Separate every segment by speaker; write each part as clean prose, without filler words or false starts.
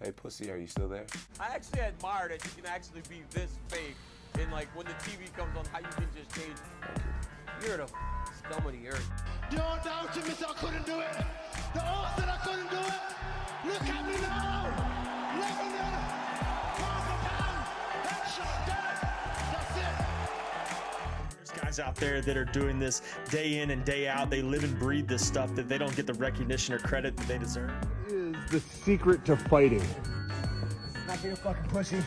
Speaker 1: Hey, pussy, are you still there?
Speaker 2: I actually admire that you can actually be this fake, and like when the TV comes on, how you can just change. You're the scum of the earth.
Speaker 3: The audacity admits I couldn't do it. The odds that I couldn't do it. Look at me now. Level there. Half a pound. Headshot dead. That's it.
Speaker 4: There's guys out there that are doing this day in and day out. They live and breathe this stuff that they don't get the recognition or credit that they deserve.
Speaker 5: Is the secret to fighting?
Speaker 6: Not being a fucking pussy.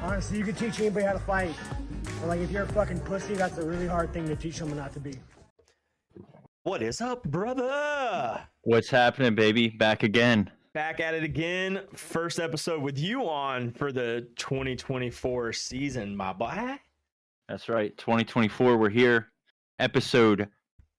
Speaker 6: Honestly, you can teach anybody how to fight. But like, if you're a fucking pussy, that's a really hard thing to teach someone not to be.
Speaker 4: What is up, brother?
Speaker 7: What's happening, baby? Back again.
Speaker 4: Back at it again. First episode with you on for the 2024 season, my boy.
Speaker 7: That's right. 2024, we're here. Episode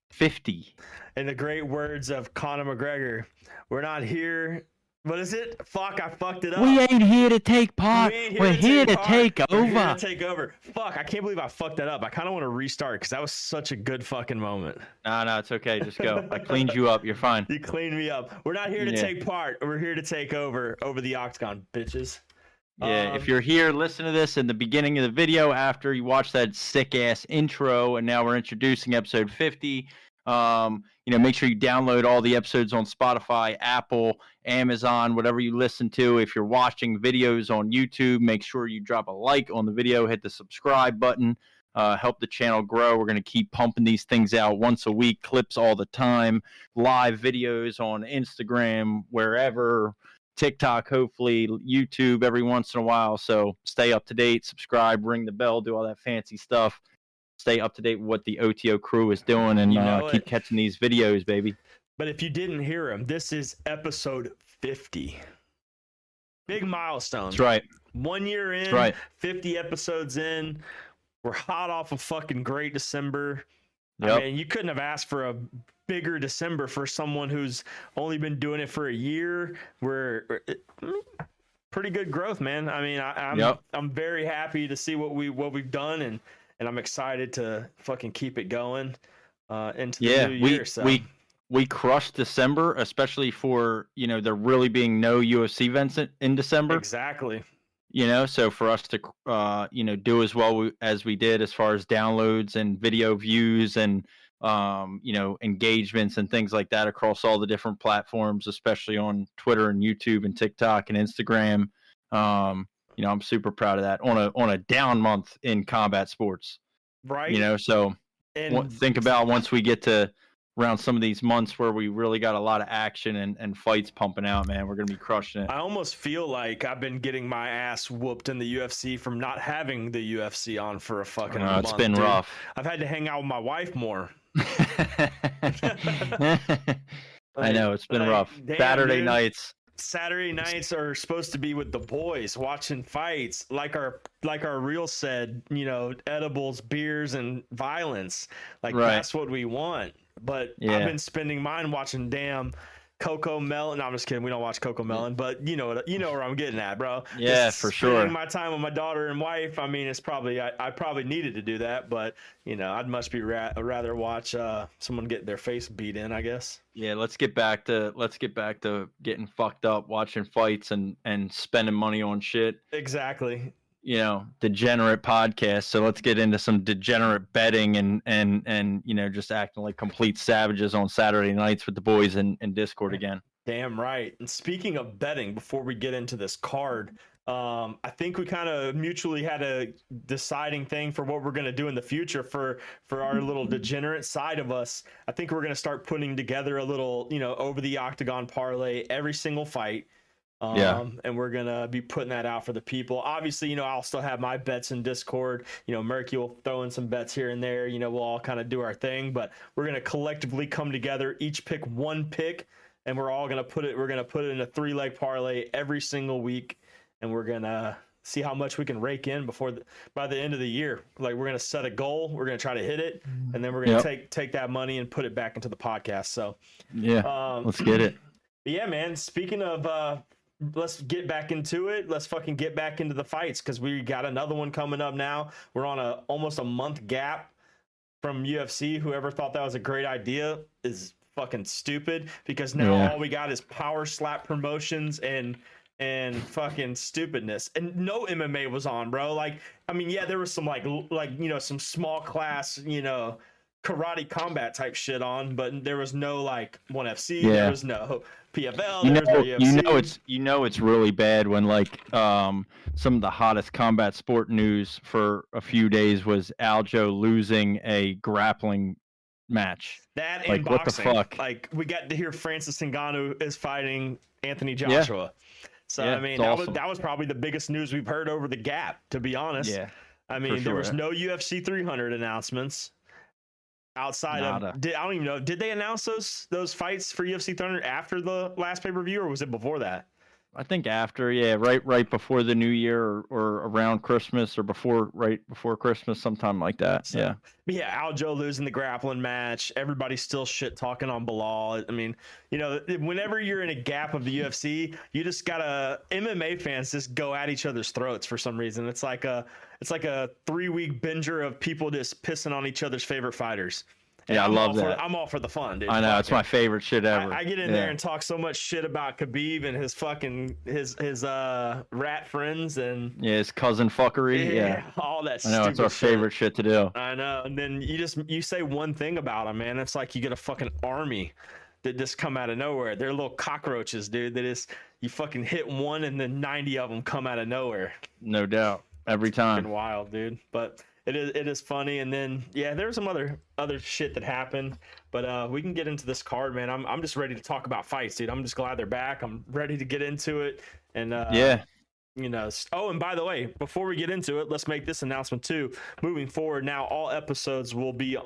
Speaker 7: 50.
Speaker 4: In the great words of Conor McGregor, we're not here. What is it? Fuck, I fucked it up.
Speaker 7: We ain't here to take part. We're here to take over.
Speaker 4: We're here to take over. Fuck, I can't believe I fucked that up. I kind of want to restart because that was such a good fucking moment.
Speaker 7: No, it's okay. Just go. I cleaned you up. You're fine.
Speaker 4: You cleaned me up. We're not here to take part. We're here to take over the Octagon, bitches.
Speaker 7: Yeah, if you're here, listen to this in the beginning of the video after you watch that sick-ass intro, and now we're introducing episode 50. Make sure you download all the episodes on Spotify, Apple, Amazon, whatever you listen to. If you're watching videos on YouTube, make sure you drop a like on the video, hit the subscribe button, help the channel grow. We're going to keep pumping these things out once a week, clips all the time, live videos on Instagram, wherever, TikTok, hopefully, YouTube every once in a while. So stay up to date, subscribe, ring the bell, do all that fancy stuff. Stay up to date with what the OTO crew is doing, and keep catching these videos, baby.
Speaker 4: But if you didn't hear him, this is episode 50. Big milestone.
Speaker 7: That's right.
Speaker 4: 1 year in,
Speaker 7: That's right.
Speaker 4: 50 episodes in. We're hot off a fucking great December.
Speaker 7: Yep.
Speaker 4: I mean, you couldn't have asked for a bigger December for someone who's only been doing it for a year. We're pretty good growth, man. I mean, I'm very happy to see what we've done, and I'm excited to fucking keep it going into the new year.
Speaker 7: We crushed December, especially for, there really being no UFC events in December.
Speaker 4: Exactly.
Speaker 7: So for us to, do as well as we did as far as downloads and video views and, engagements and things like that across all the different platforms, especially on Twitter and YouTube and TikTok and Instagram. I'm super proud of that on a down month in combat sports.
Speaker 4: Right.
Speaker 7: Think about once we get to around some of these months where we really got a lot of action and fights pumping out, man, we're going to be crushing it.
Speaker 4: I almost feel like I've been getting my ass whooped in the UFC from not having the UFC on for a fucking month.
Speaker 7: It's been rough.
Speaker 4: I've had to hang out with my wife more.
Speaker 7: I know, it's been rough.
Speaker 4: Damn,
Speaker 7: Saturday nights
Speaker 4: are supposed to be with the boys watching fights, like our reel said, edibles, beers, and violence. That's what we want. But I've been spending mine watching damn Coco Melon. No, I'm just kidding. We don't watch Coco Melon, but you know where I'm getting at, bro.
Speaker 7: Yeah,
Speaker 4: just
Speaker 7: for sure.
Speaker 4: Spending my time with my daughter and wife. I mean, it's probably I probably needed to do that, but I'd much be rather watch someone get their face beat in, I guess.
Speaker 7: Yeah, let's get back to getting fucked up, watching fights and spending money on shit.
Speaker 4: Exactly.
Speaker 7: Degenerate podcast. So let's get into some degenerate betting and just acting like complete savages on Saturday nights with the boys in Discord again.
Speaker 4: Damn right. And speaking of betting, before we get into this card, I think we kind of mutually had a deciding thing for what we're going to do in the future for our little degenerate side of us. I think we're going to start putting together a little, over the Octagon parlay every single fight. And we're going to be putting that out for the people. Obviously, I'll still have my bets in Discord. Murky will throw in some bets here and there. We'll all kind of do our thing, but we're going to collectively come together, each pick one pick, and we're going to put it in a 3-leg parlay every single week, and we're going to see how much we can rake in by the end of the year. Like, we're going to set a goal, we're going to try to hit it, and then we're going to take that money and put it back into the podcast. So,
Speaker 7: let's get it.
Speaker 4: Yeah, man. Speaking of let's get back into it. Let's fucking get back into the fights, because we got another one coming up now. We're on almost a month gap from UFC. Whoever thought that was a great idea is fucking stupid, because now all we got is power slap promotions and and fucking stupidness, and no MMA was on, bro. Like, I mean, yeah, there was some like some small class, karate combat type shit on, but there was no like ONE FC, there was no PFL, there was no UFC.
Speaker 7: It's really bad when like some of the hottest combat sport news for a few days was Aljo losing a grappling match.
Speaker 4: That
Speaker 7: like
Speaker 4: and
Speaker 7: what
Speaker 4: boxing.
Speaker 7: The fuck?
Speaker 4: Like, we got to hear Francis Ngannou is fighting Anthony Joshua. So
Speaker 7: Yeah,
Speaker 4: I mean,
Speaker 7: awesome.
Speaker 4: that was probably the biggest news we've heard over the gap, to be honest.
Speaker 7: Yeah,
Speaker 4: I mean,
Speaker 7: for
Speaker 4: there
Speaker 7: sure.
Speaker 4: was no UFC 300 announcements outside
Speaker 7: Nada.
Speaker 4: of. I don't even know. Did they announce those fights for UFC 300 after the last pay-per-view, or was it before that?
Speaker 7: I think after, right before the new year or around Christmas or right before Christmas, sometime like that.
Speaker 4: So, but yeah, Aljo losing the grappling match. Everybody's still shit talking on Bilal. I mean, whenever you're in a gap of the UFC, you just gotta MMA fans just go at each other's throats for some reason. It's like a 3-week binger of people just pissing on each other's favorite fighters. And
Speaker 7: I love that.
Speaker 4: I'm all for the fun, dude.
Speaker 7: I know, it's my favorite shit ever.
Speaker 4: I get in there and talk so much shit about Khabib and his fucking his rat friends and
Speaker 7: his cousin fuckery. Yeah,
Speaker 4: all that.
Speaker 7: I know, it's our favorite shit to do.
Speaker 4: I know, and then you say one thing about them, man. It's like you get a fucking army that just come out of nowhere. They're little cockroaches, dude. You fucking hit one and then 90 of them come out of nowhere.
Speaker 7: No doubt, every time.
Speaker 4: Fucking wild, dude. But it is funny. And then there's some other shit that happened, but we can get into this card, man. I'm just ready to talk about fights, dude. I'm just glad they're back. I'm ready to get into it. And oh, and by the way, before we get into it, let's make this announcement too. Moving forward, now all episodes will be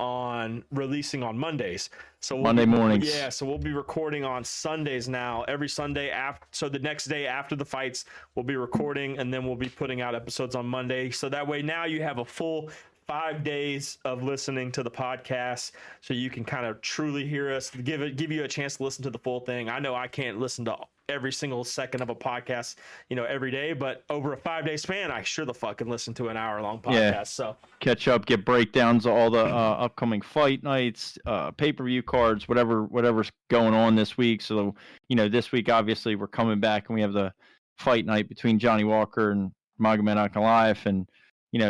Speaker 4: releasing on Mondays. So
Speaker 7: Monday mornings.
Speaker 4: Yeah, so we'll be recording on Sundays now. Every Sunday so the next day after the fights, we'll be recording, and then we'll be putting out episodes on Monday. So that way now you have a full 5 days of listening to the podcast, so you can kind of truly hear us, give you a chance to listen to the full thing. I know I can't listen to every single second of a podcast, every day, but over a 5-day span, I sure the fuck can listen to an hour-long podcast.
Speaker 7: Yeah.
Speaker 4: So
Speaker 7: catch up, get breakdowns of all the upcoming fight nights, pay-per-view cards, whatever's going on this week. So, this week, obviously, we're coming back and we have the fight night between Johnny Walker and Magomed Ankalaev, and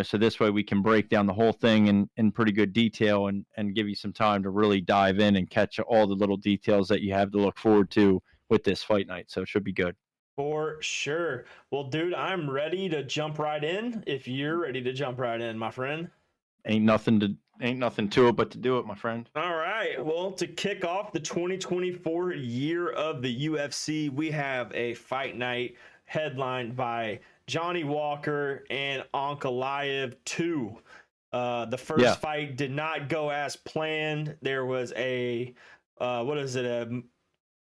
Speaker 7: so this way we can break down the whole thing in pretty good detail and give you some time to really dive in and catch all the little details that you have to look forward to with this fight night. So it should be good.
Speaker 4: For sure. Well, dude, I'm ready to jump right in. If you're ready to jump right in, my friend.
Speaker 7: Ain't nothing to it but to do it, my friend.
Speaker 4: All right. Well, to kick off the 2024 year of the UFC, we have a fight night headlined by Johnny Walker and Ankalaev 2. The first fight did not go as planned. There was a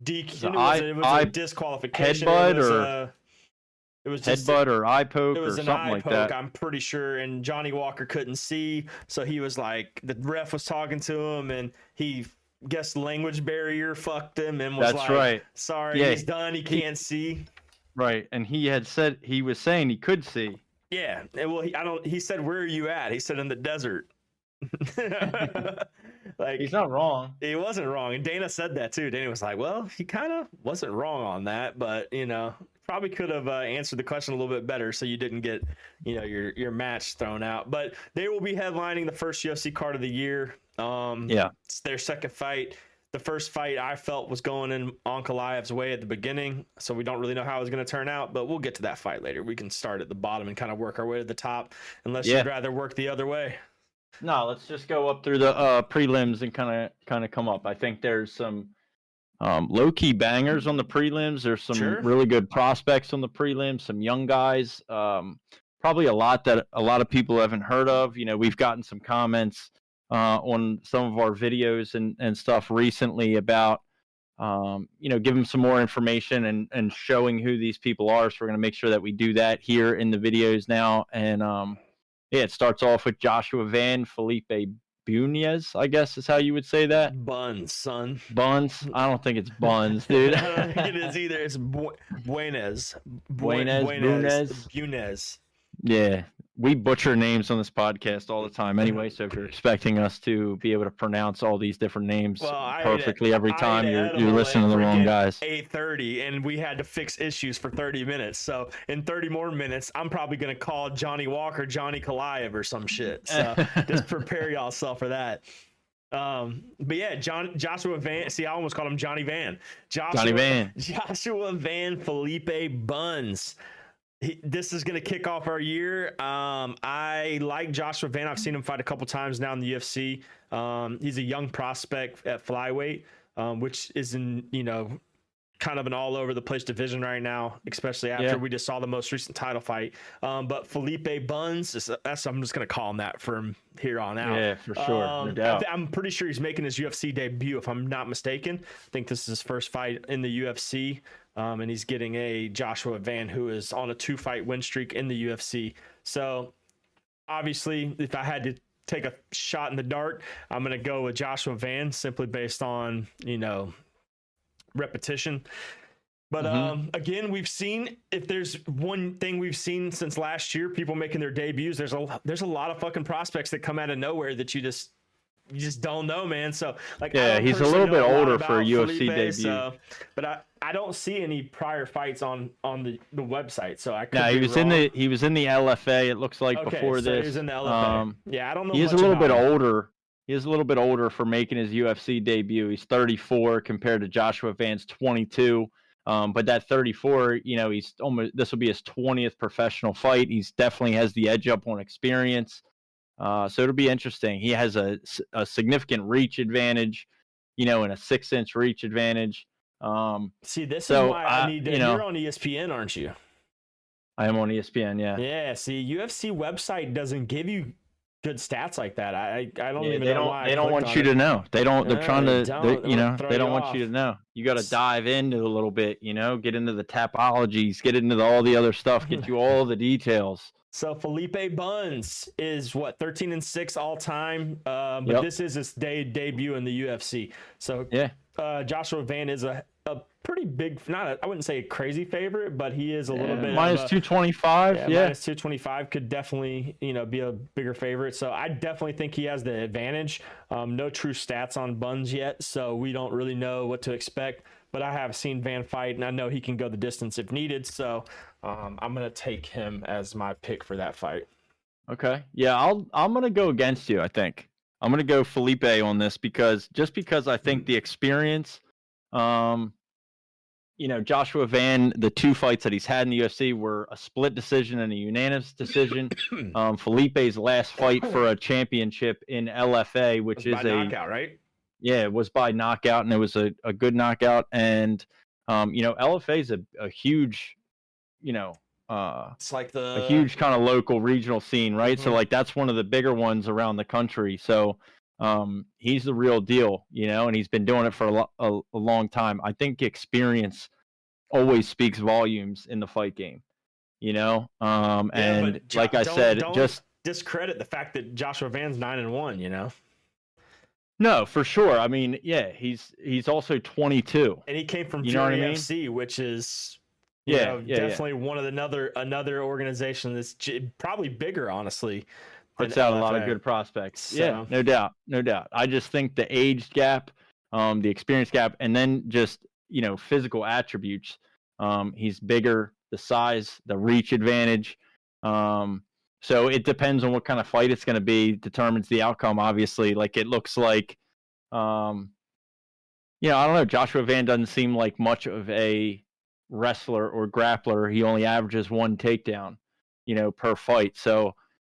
Speaker 4: disqualification.
Speaker 7: It was headbutt or eye poke or something like that.
Speaker 4: I'm pretty sure. And Johnny Walker couldn't see, so he was like, the ref was talking to him, and he guessed language barrier fucked him and was sorry, he's done. He can't see.
Speaker 7: Right, and he was saying he could see.
Speaker 4: Yeah, well, he said, "Where are you at?" He said, "In the desert." Like,
Speaker 7: he's not wrong.
Speaker 4: He wasn't wrong, and Dana said that too. Dana was like, "Well, he kind of wasn't wrong on that, but probably could have answered the question a little bit better, so you didn't get your match thrown out." But they will be headlining the first UFC card of the year. It's their second fight. The first fight I felt was going in Ankalaev's way at the beginning, so we don't really know how it was going to turn out, but we'll get to that fight later. We can start at the bottom and kind of work our way to the top, unless you'd rather work the other way.
Speaker 7: No, let's just go up through the prelims and kind of come up. I think there's some low-key bangers on the prelims. There's some really good prospects on the prelims, some young guys, probably a lot that a lot of people haven't heard of. We've gotten some comments on some of our videos and stuff recently about giving some more information and showing who these people are. So we're going to make sure that we do that here in the videos now. And it starts off with Joshua Van Felipe Bunez, I guess is how you would say that.
Speaker 4: Buns, son.
Speaker 7: Buns? I don't think it's buns, dude.
Speaker 4: I don't think it is either. It's Bunez.
Speaker 7: Bunez.
Speaker 4: Bunez.
Speaker 7: Yeah. we butcher names on this podcast all the time anyway. So if you're expecting us to be able to pronounce all these different names perfectly every time, you're listening to the wrong guys.
Speaker 4: 8:30, and we had to fix issues for 30 minutes. So in 30 more minutes, I'm probably gonna call Johnny Walker Johnny Ankalaev or some shit. So just prepare y'allself for that. But yeah, Joshua Van. See, I almost called him Johnny Van. Joshua Van Felipe Buns. This is going to kick off our year. I like Joshua Van. I've seen him fight a couple times now in the UFC. He's a young prospect at flyweight, which is kind of an all over the place division right now, especially after we just saw the most recent title fight. But Felipe Buns, I'm just going to call him that from here on out.
Speaker 7: Yeah, for sure. No doubt.
Speaker 4: I'm pretty sure he's making his UFC debut, if I'm not mistaken. I think this is his first fight in the UFC. And he's getting a Joshua Van, who is on a 2-fight win streak in the UFC. So obviously, if I had to take a shot in the dark, I'm going to go with Joshua Van simply based on, repetition. But again, we've seen, if there's one thing we've seen since last year, people making their debuts, there's a lot of fucking prospects that come out of nowhere that you just don't know, man. So
Speaker 7: he's a little bit older for a UFC debut.
Speaker 4: So, but I don't see any prior fights on the website, so I could
Speaker 7: he
Speaker 4: be
Speaker 7: was
Speaker 4: wrong.
Speaker 7: he was in the LFA. It looks like before this.
Speaker 4: He was in the LFA. I don't know.
Speaker 7: He is a little bit older. He is a little bit older for making his UFC debut. He's 34 compared to Joshua Van's 22. But that 34, he's this will be his 20th professional fight. He's definitely has the edge up on experience. So it'll be interesting. He has a significant reach advantage, and a 6-inch reach advantage.
Speaker 4: See, this is why I need to. You're on ESPN, aren't you?
Speaker 7: I am on ESPN. Yeah.
Speaker 4: Yeah. See, UFC website doesn't give you good stats like that. I don't even know why.
Speaker 7: They don't want you to know. They don't. They're trying to. They don't want you to know. You got to dive into a little bit. Get into the tapologies. Get into all the other stuff. Get you all the details.
Speaker 4: So Felipe Buns is 13-6 all time, but this is his debut in the UFC. So Joshua Van is a pretty big, I wouldn't say a crazy favorite, but he is a little bit
Speaker 7: minus 225.
Speaker 4: Minus 225 could definitely be a bigger favorite. So I definitely think he has the advantage. No true stats on Buns yet, so we don't really know what to expect. But I have seen Van fight, and I know he can go the distance if needed. So I'm gonna take him as my pick for that fight.
Speaker 7: Okay, yeah, I'm gonna go against you. I think I'm gonna go Felipe on this because I think the experience, Joshua Van, the 2 fights that he's had in the UFC were a split decision and a unanimous decision. Felipe's last fight for a championship in LFA, which is a
Speaker 4: knockout, right?
Speaker 7: Yeah, it was by knockout, and it was a good knockout. And LFA is a huge,
Speaker 4: it's like
Speaker 7: a huge kind of local regional scene, right? So that's one of the bigger ones around the country. So he's the real deal, and he's been doing it for a long time. I think experience always speaks volumes in the fight game, and like I said, just
Speaker 4: discredit the fact that Joshua Van's 9-1,
Speaker 7: No, for sure. I mean, he's also 22,
Speaker 4: and he came from UFC, which is definitely one of another organization that's probably bigger, honestly.
Speaker 7: Puts out a lot of good prospects. So. Yeah, no doubt. I just think the age gap, the experience gap, and then just physical attributes. He's bigger, the size, the reach advantage. So it depends on what kind of fight it's going to be, determines the outcome, obviously. Like, it looks like, I don't know. Joshua Van doesn't seem like much of a wrestler or grappler. He only averages 1 takedown, per fight. So,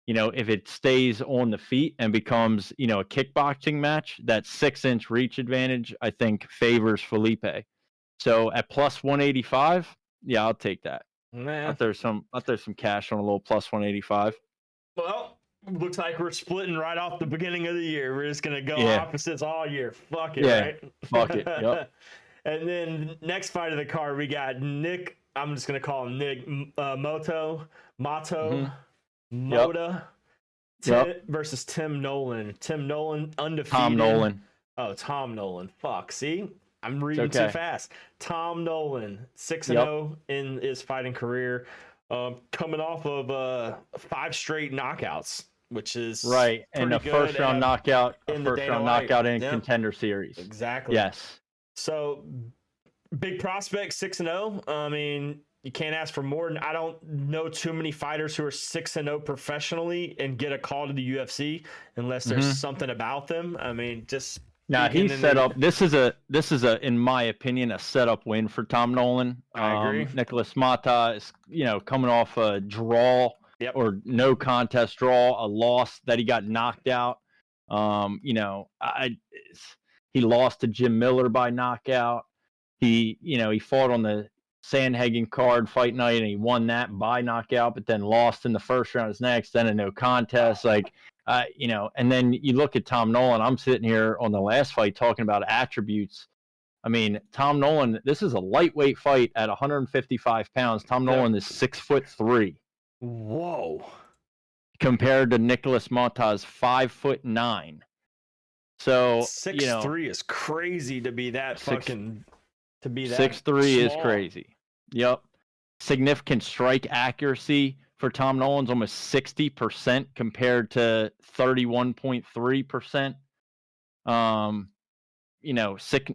Speaker 7: if it stays on the feet and becomes, a kickboxing match, that 6-inch reach advantage, I think, favors Felipe. So at plus 185, yeah, I'll take that.
Speaker 4: Nah.
Speaker 7: There's some cash on a little plus 185.
Speaker 4: Well, looks like we're splitting right off the beginning of the year. We're just gonna go opposites all year. Fuck it, right?
Speaker 7: Fuck it. Yep.
Speaker 4: And then next fight of the card, we got Nick. I'm just gonna call him Nick Motta versus Tim Nolan. Tim Nolan undefeated.
Speaker 7: Tom Nolan.
Speaker 4: Oh, Tom Nolan. Fuck. See, I'm reading too fast. Tom Nolan, 6-0 in his fighting career. coming off of 5 straight knockouts, which is
Speaker 7: right, and a
Speaker 4: pretty
Speaker 7: first
Speaker 4: good,
Speaker 7: round knockout,
Speaker 4: in
Speaker 7: a
Speaker 4: the
Speaker 7: first
Speaker 4: Dana
Speaker 7: round
Speaker 4: White.
Speaker 7: knockout in
Speaker 4: Yep.
Speaker 7: Contender Series.
Speaker 4: Exactly.
Speaker 7: Yes.
Speaker 4: So big prospect, 6-0. I mean, you can't ask for more. I don't know too many fighters who are 6-0 professionally and get a call to the UFC unless there's something about them. I mean, just
Speaker 7: now he's set up. This is a, in my opinion, a setup win for Tom Nolan.
Speaker 4: I agree.
Speaker 7: Nicholas Mata is, coming off a draw or no contest draw, a loss that he got knocked out. He lost to Jim Miller by knockout. He fought on the Sandhagen card fight night and he won that by knockout, but then lost in the first round his next, then a no contest. And then you look at Tom Nolan. I'm sitting here on the last fight talking about attributes. I mean, Tom Nolan, this is a lightweight fight at 155 pounds. Tom Nolan is 6'3".
Speaker 4: Whoa.
Speaker 7: Compared to Nicholas Mata's 5'9". So
Speaker 4: 6'3" is crazy to be that fucking. To be that
Speaker 7: 6'3" is
Speaker 4: small.
Speaker 7: crazy. Yep. Significant strike accuracy for Tom Nolan's almost 60% compared to 31.3%.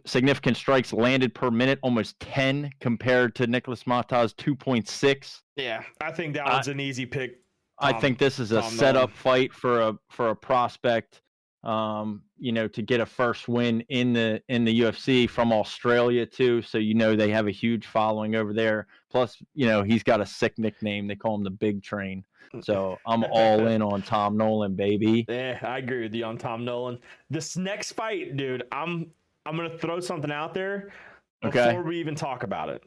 Speaker 7: Significant strikes landed per minute, almost 10 compared to Nicholas Mata's 2.6.
Speaker 4: Yeah, I think that one's an easy pick.
Speaker 7: I think this is a setup fight for a prospect. To get a first win in the UFC from Australia too. So they have a huge following over there. Plus, he's got a sick nickname. They call him the Big Train. So I'm all in on Tom Nolan, baby.
Speaker 4: Yeah, I agree with you on Tom Nolan. This next fight, dude, I'm gonna throw something out there before we even talk about it.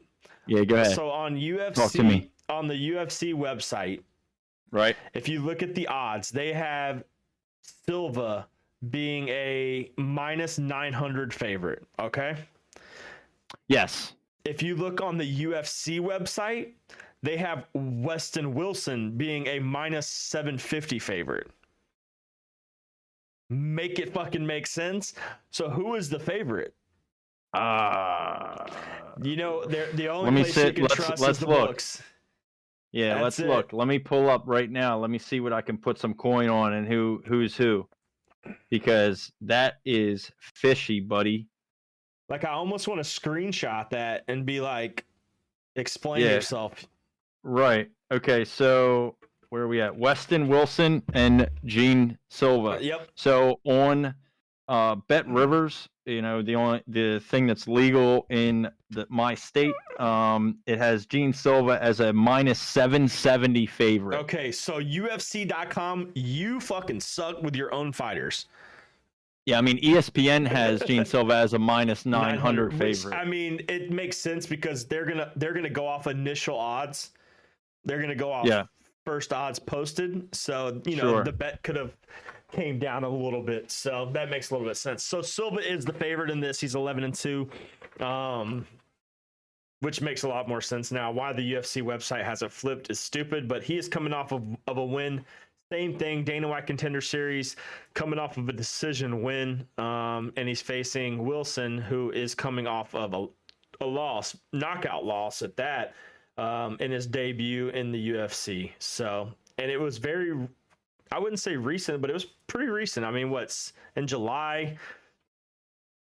Speaker 7: Yeah, go ahead.
Speaker 4: So on UFC,
Speaker 7: talk to me.
Speaker 4: On the UFC website,
Speaker 7: right?
Speaker 4: If you look at the odds, they have Silva being a -900 favorite. Okay.
Speaker 7: Yes.
Speaker 4: If you look on the UFC website, they have Weston Wilson being a -750 favorite. Make it fucking make sense. So who is the favorite? They're the only place you can trust is the books.
Speaker 7: Yeah, let's look. Let me pull up right now. Let me see what I can put some coin on and who's who. Because that is fishy, buddy.
Speaker 4: Like, I almost want to screenshot that and be like, explain yourself.
Speaker 7: Right. Okay, so where are we at? Weston Wilson and Gene Silva.
Speaker 4: Yep.
Speaker 7: So on Bet Rivers, the thing that's legal in my state, it has Gene Silva as a -770 favorite.
Speaker 4: Okay, so UFC.com, you fucking suck with your own fighters.
Speaker 7: Yeah, I mean, ESPN has Gene Silva as a -900 favorite.
Speaker 4: I mean, it makes sense because they're gonna go off initial odds. They're gonna go off first odds posted. So the bet could have came down a little bit, so that makes a little bit of sense. So Silva is the favorite in this. He's 11-2, which makes a lot more sense now. Why the UFC website has it flipped is stupid, but he is coming off of a win. Same thing, Dana White Contender Series, coming off of a decision win, and he's facing Wilson, who is coming off of a loss, knockout loss at that, in his debut in the UFC. So, and it was I wouldn't say recent, but it was pretty recent. I mean, what's in July,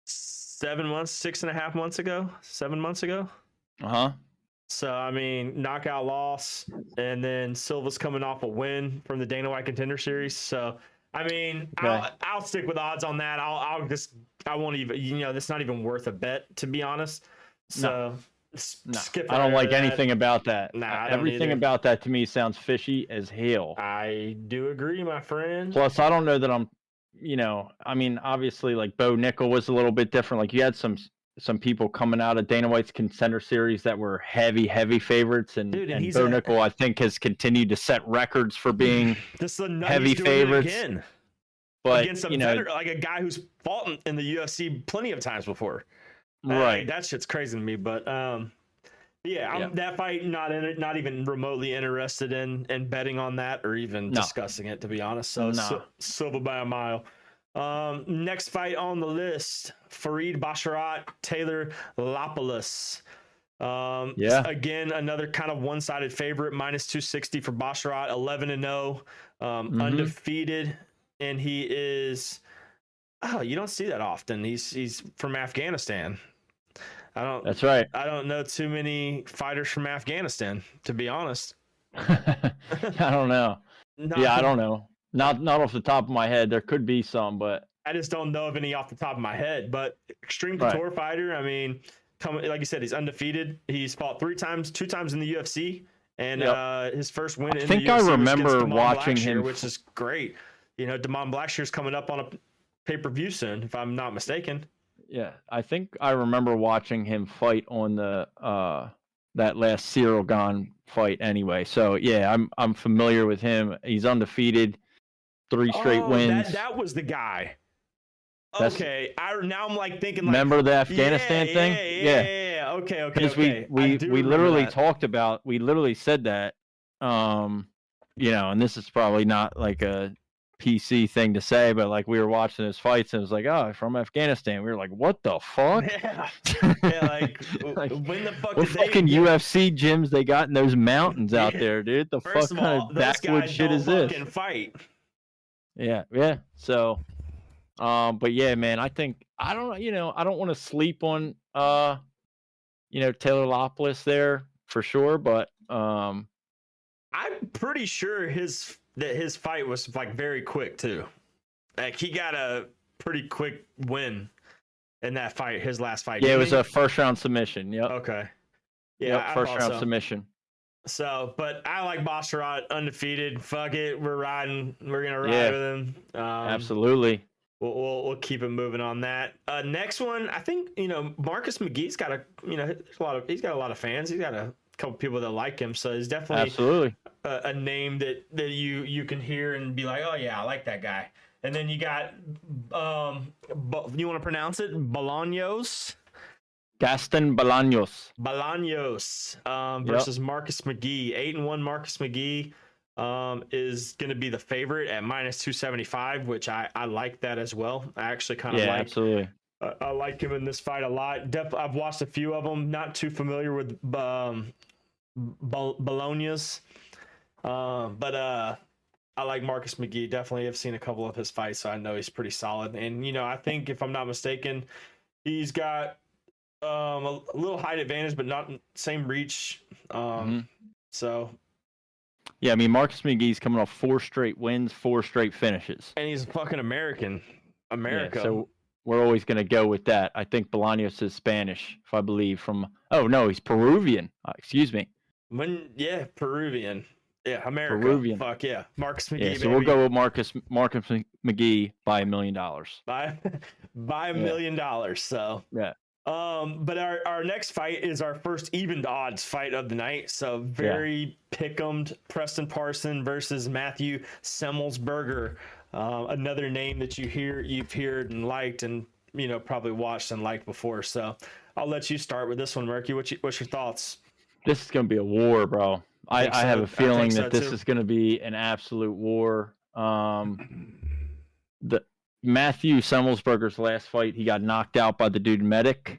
Speaker 4: 7 months, 6.5 months ago, 7 months ago. So, I mean, knockout loss, and then Silva's coming off a win from the Dana White Contender Series. So, I mean, I'll stick with odds on that. I won't even, that's not even worth a bet, to be honest. So, skip.
Speaker 7: I don't like anything about that.
Speaker 4: Everything
Speaker 7: about that to me sounds fishy as hell.
Speaker 4: I do agree, my friend.
Speaker 7: Plus, I don't know that I'm, I mean, obviously, like Bo Nickel was a little bit different. Like you had some people coming out of Dana White's Contender Series that were heavy favorites, and Bo Nickel, I think, has continued to set records for being heavy favorites.
Speaker 4: Again.
Speaker 7: But
Speaker 4: against a veteran, like a guy who's fought in the UFC plenty of times before.
Speaker 7: Right.
Speaker 4: That shit's crazy to me, but that fight, not even remotely interested in betting on that or even discussing it, to be honest. So Silva by a mile. Next fight on the list, Farid Basharat, Taylor Lapalus.
Speaker 7: Yeah.
Speaker 4: Again, another kind of one-sided favorite, minus 260 for Basharat, 11-0, undefeated, and he is. Oh, you don't see that often. He's from Afghanistan.
Speaker 7: That's right.
Speaker 4: I don't know too many fighters from Afghanistan, to be honest.
Speaker 7: I don't know. Yeah, I don't know. Not off the top of my head. There could be some, but
Speaker 4: I just don't know of any off the top of my head. But extreme couture fighter. I mean, like you said, he's undefeated. He's fought 3 times, 2 times in the UFC, and his first win in the UFC
Speaker 7: I
Speaker 4: was
Speaker 7: remember
Speaker 4: against
Speaker 7: watching
Speaker 4: Blackshear,
Speaker 7: him,
Speaker 4: which is great. You know, Damon Blackshear's coming up on a pay-per-view soon, if I'm not mistaken.
Speaker 7: Yeah, I think I remember watching him fight on the that last Cyril Gane fight anyway. So yeah, I'm familiar with him. He's undefeated, 3 straight wins.
Speaker 4: That was the guy. Okay, now I'm like thinking. Like,
Speaker 7: remember the Afghanistan thing?
Speaker 4: Yeah. Okay.
Speaker 7: Because we literally talked about. We literally said that. You know, and this is probably not like a PC thing to say, but like we were watching his fights and it was like, oh, from Afghanistan. We were like, what the fuck?
Speaker 4: Yeah, like when the fuck
Speaker 7: what
Speaker 4: did
Speaker 7: fucking
Speaker 4: they
Speaker 7: UFC gyms they got in those mountains out there, dude? The
Speaker 4: First
Speaker 7: fuck
Speaker 4: of all,
Speaker 7: kind of backwoods shit is this?
Speaker 4: Fight.
Speaker 7: Yeah. So, but yeah, man, I think I don't want to sleep on Taylor Lopoulos there for sure, but
Speaker 4: I'm pretty sure his fight was like very quick too. Like he got a pretty quick win in that fight, his last fight.
Speaker 7: Yeah, it was a first round submission. Yep.
Speaker 4: Okay. Yeah,
Speaker 7: first round submission.
Speaker 4: So, but I like Basharat undefeated. Fuck it, we're riding. We're gonna ride with him.
Speaker 7: Absolutely.
Speaker 4: We'll keep it moving on that. Next one, I think Marcus McGee's got he's got a lot of fans. He's got a couple people that like him, so he's definitely
Speaker 7: absolutely
Speaker 4: a name that you can hear and be like, oh yeah, I like that guy. And then you got you want to pronounce it? Bolaños?
Speaker 7: Gaston Bolaños
Speaker 4: versus Marcus McGee. 8-1 Marcus McGee is going to be the favorite at minus 275, which I like that as well. I actually kind of like.
Speaker 7: Absolutely.
Speaker 4: I like him in this fight a lot. I've watched a few of them. Not too familiar with Bolaños, but I like Marcus McGee. Definitely have seen a couple of his fights, so I know he's pretty solid. And I think if I'm not mistaken, he's got a little height advantage, but not same reach. So.
Speaker 7: Yeah, I mean Marcus McGee's coming off 4 straight wins, 4 straight finishes,
Speaker 4: and he's fucking America.
Speaker 7: Yeah, so we're always going to go with that. I think Bolaños is Spanish, if I believe. He's Peruvian. Excuse me.
Speaker 4: Peruvian. Yeah, America.
Speaker 7: Peruvian.
Speaker 4: Fuck yeah, Marcus McGee.
Speaker 7: Yeah, so
Speaker 4: baby.
Speaker 7: we'll go with Marcus McGee by $1 million.
Speaker 4: By $1 million. So
Speaker 7: yeah.
Speaker 4: But our next fight is our first evened odds fight of the night. So very pick'emed. Preston Parson versus Matthew Semmelsberger. Another name that you've heard and liked and probably watched and liked before. So I'll let you start with this one, Murky. What's your thoughts?
Speaker 7: This is going to be a war, bro. I have a feeling that this
Speaker 4: too.
Speaker 7: is going to be an absolute war. The Matthew Semmelsberger's last fight, he got knocked out by the dude Medic,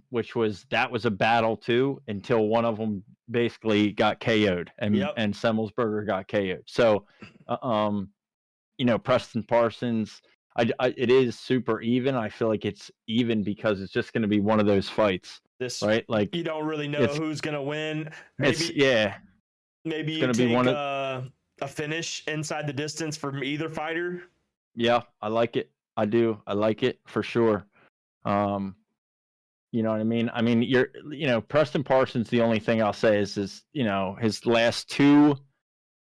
Speaker 7: which was a battle too until one of them basically got KO'd and Semmelsberger got KO'd. So, Preston Parsons, it is super even. I feel like it's even because it's just going to be one of those fights. Right? Like
Speaker 4: you don't really know who's going to win. Maybe
Speaker 7: it's
Speaker 4: you take a finish inside the distance from either fighter.
Speaker 7: Yeah, I like it. I do. I like it for sure. You know what I mean? I mean, Preston Parsons, the only thing I'll say is his last 2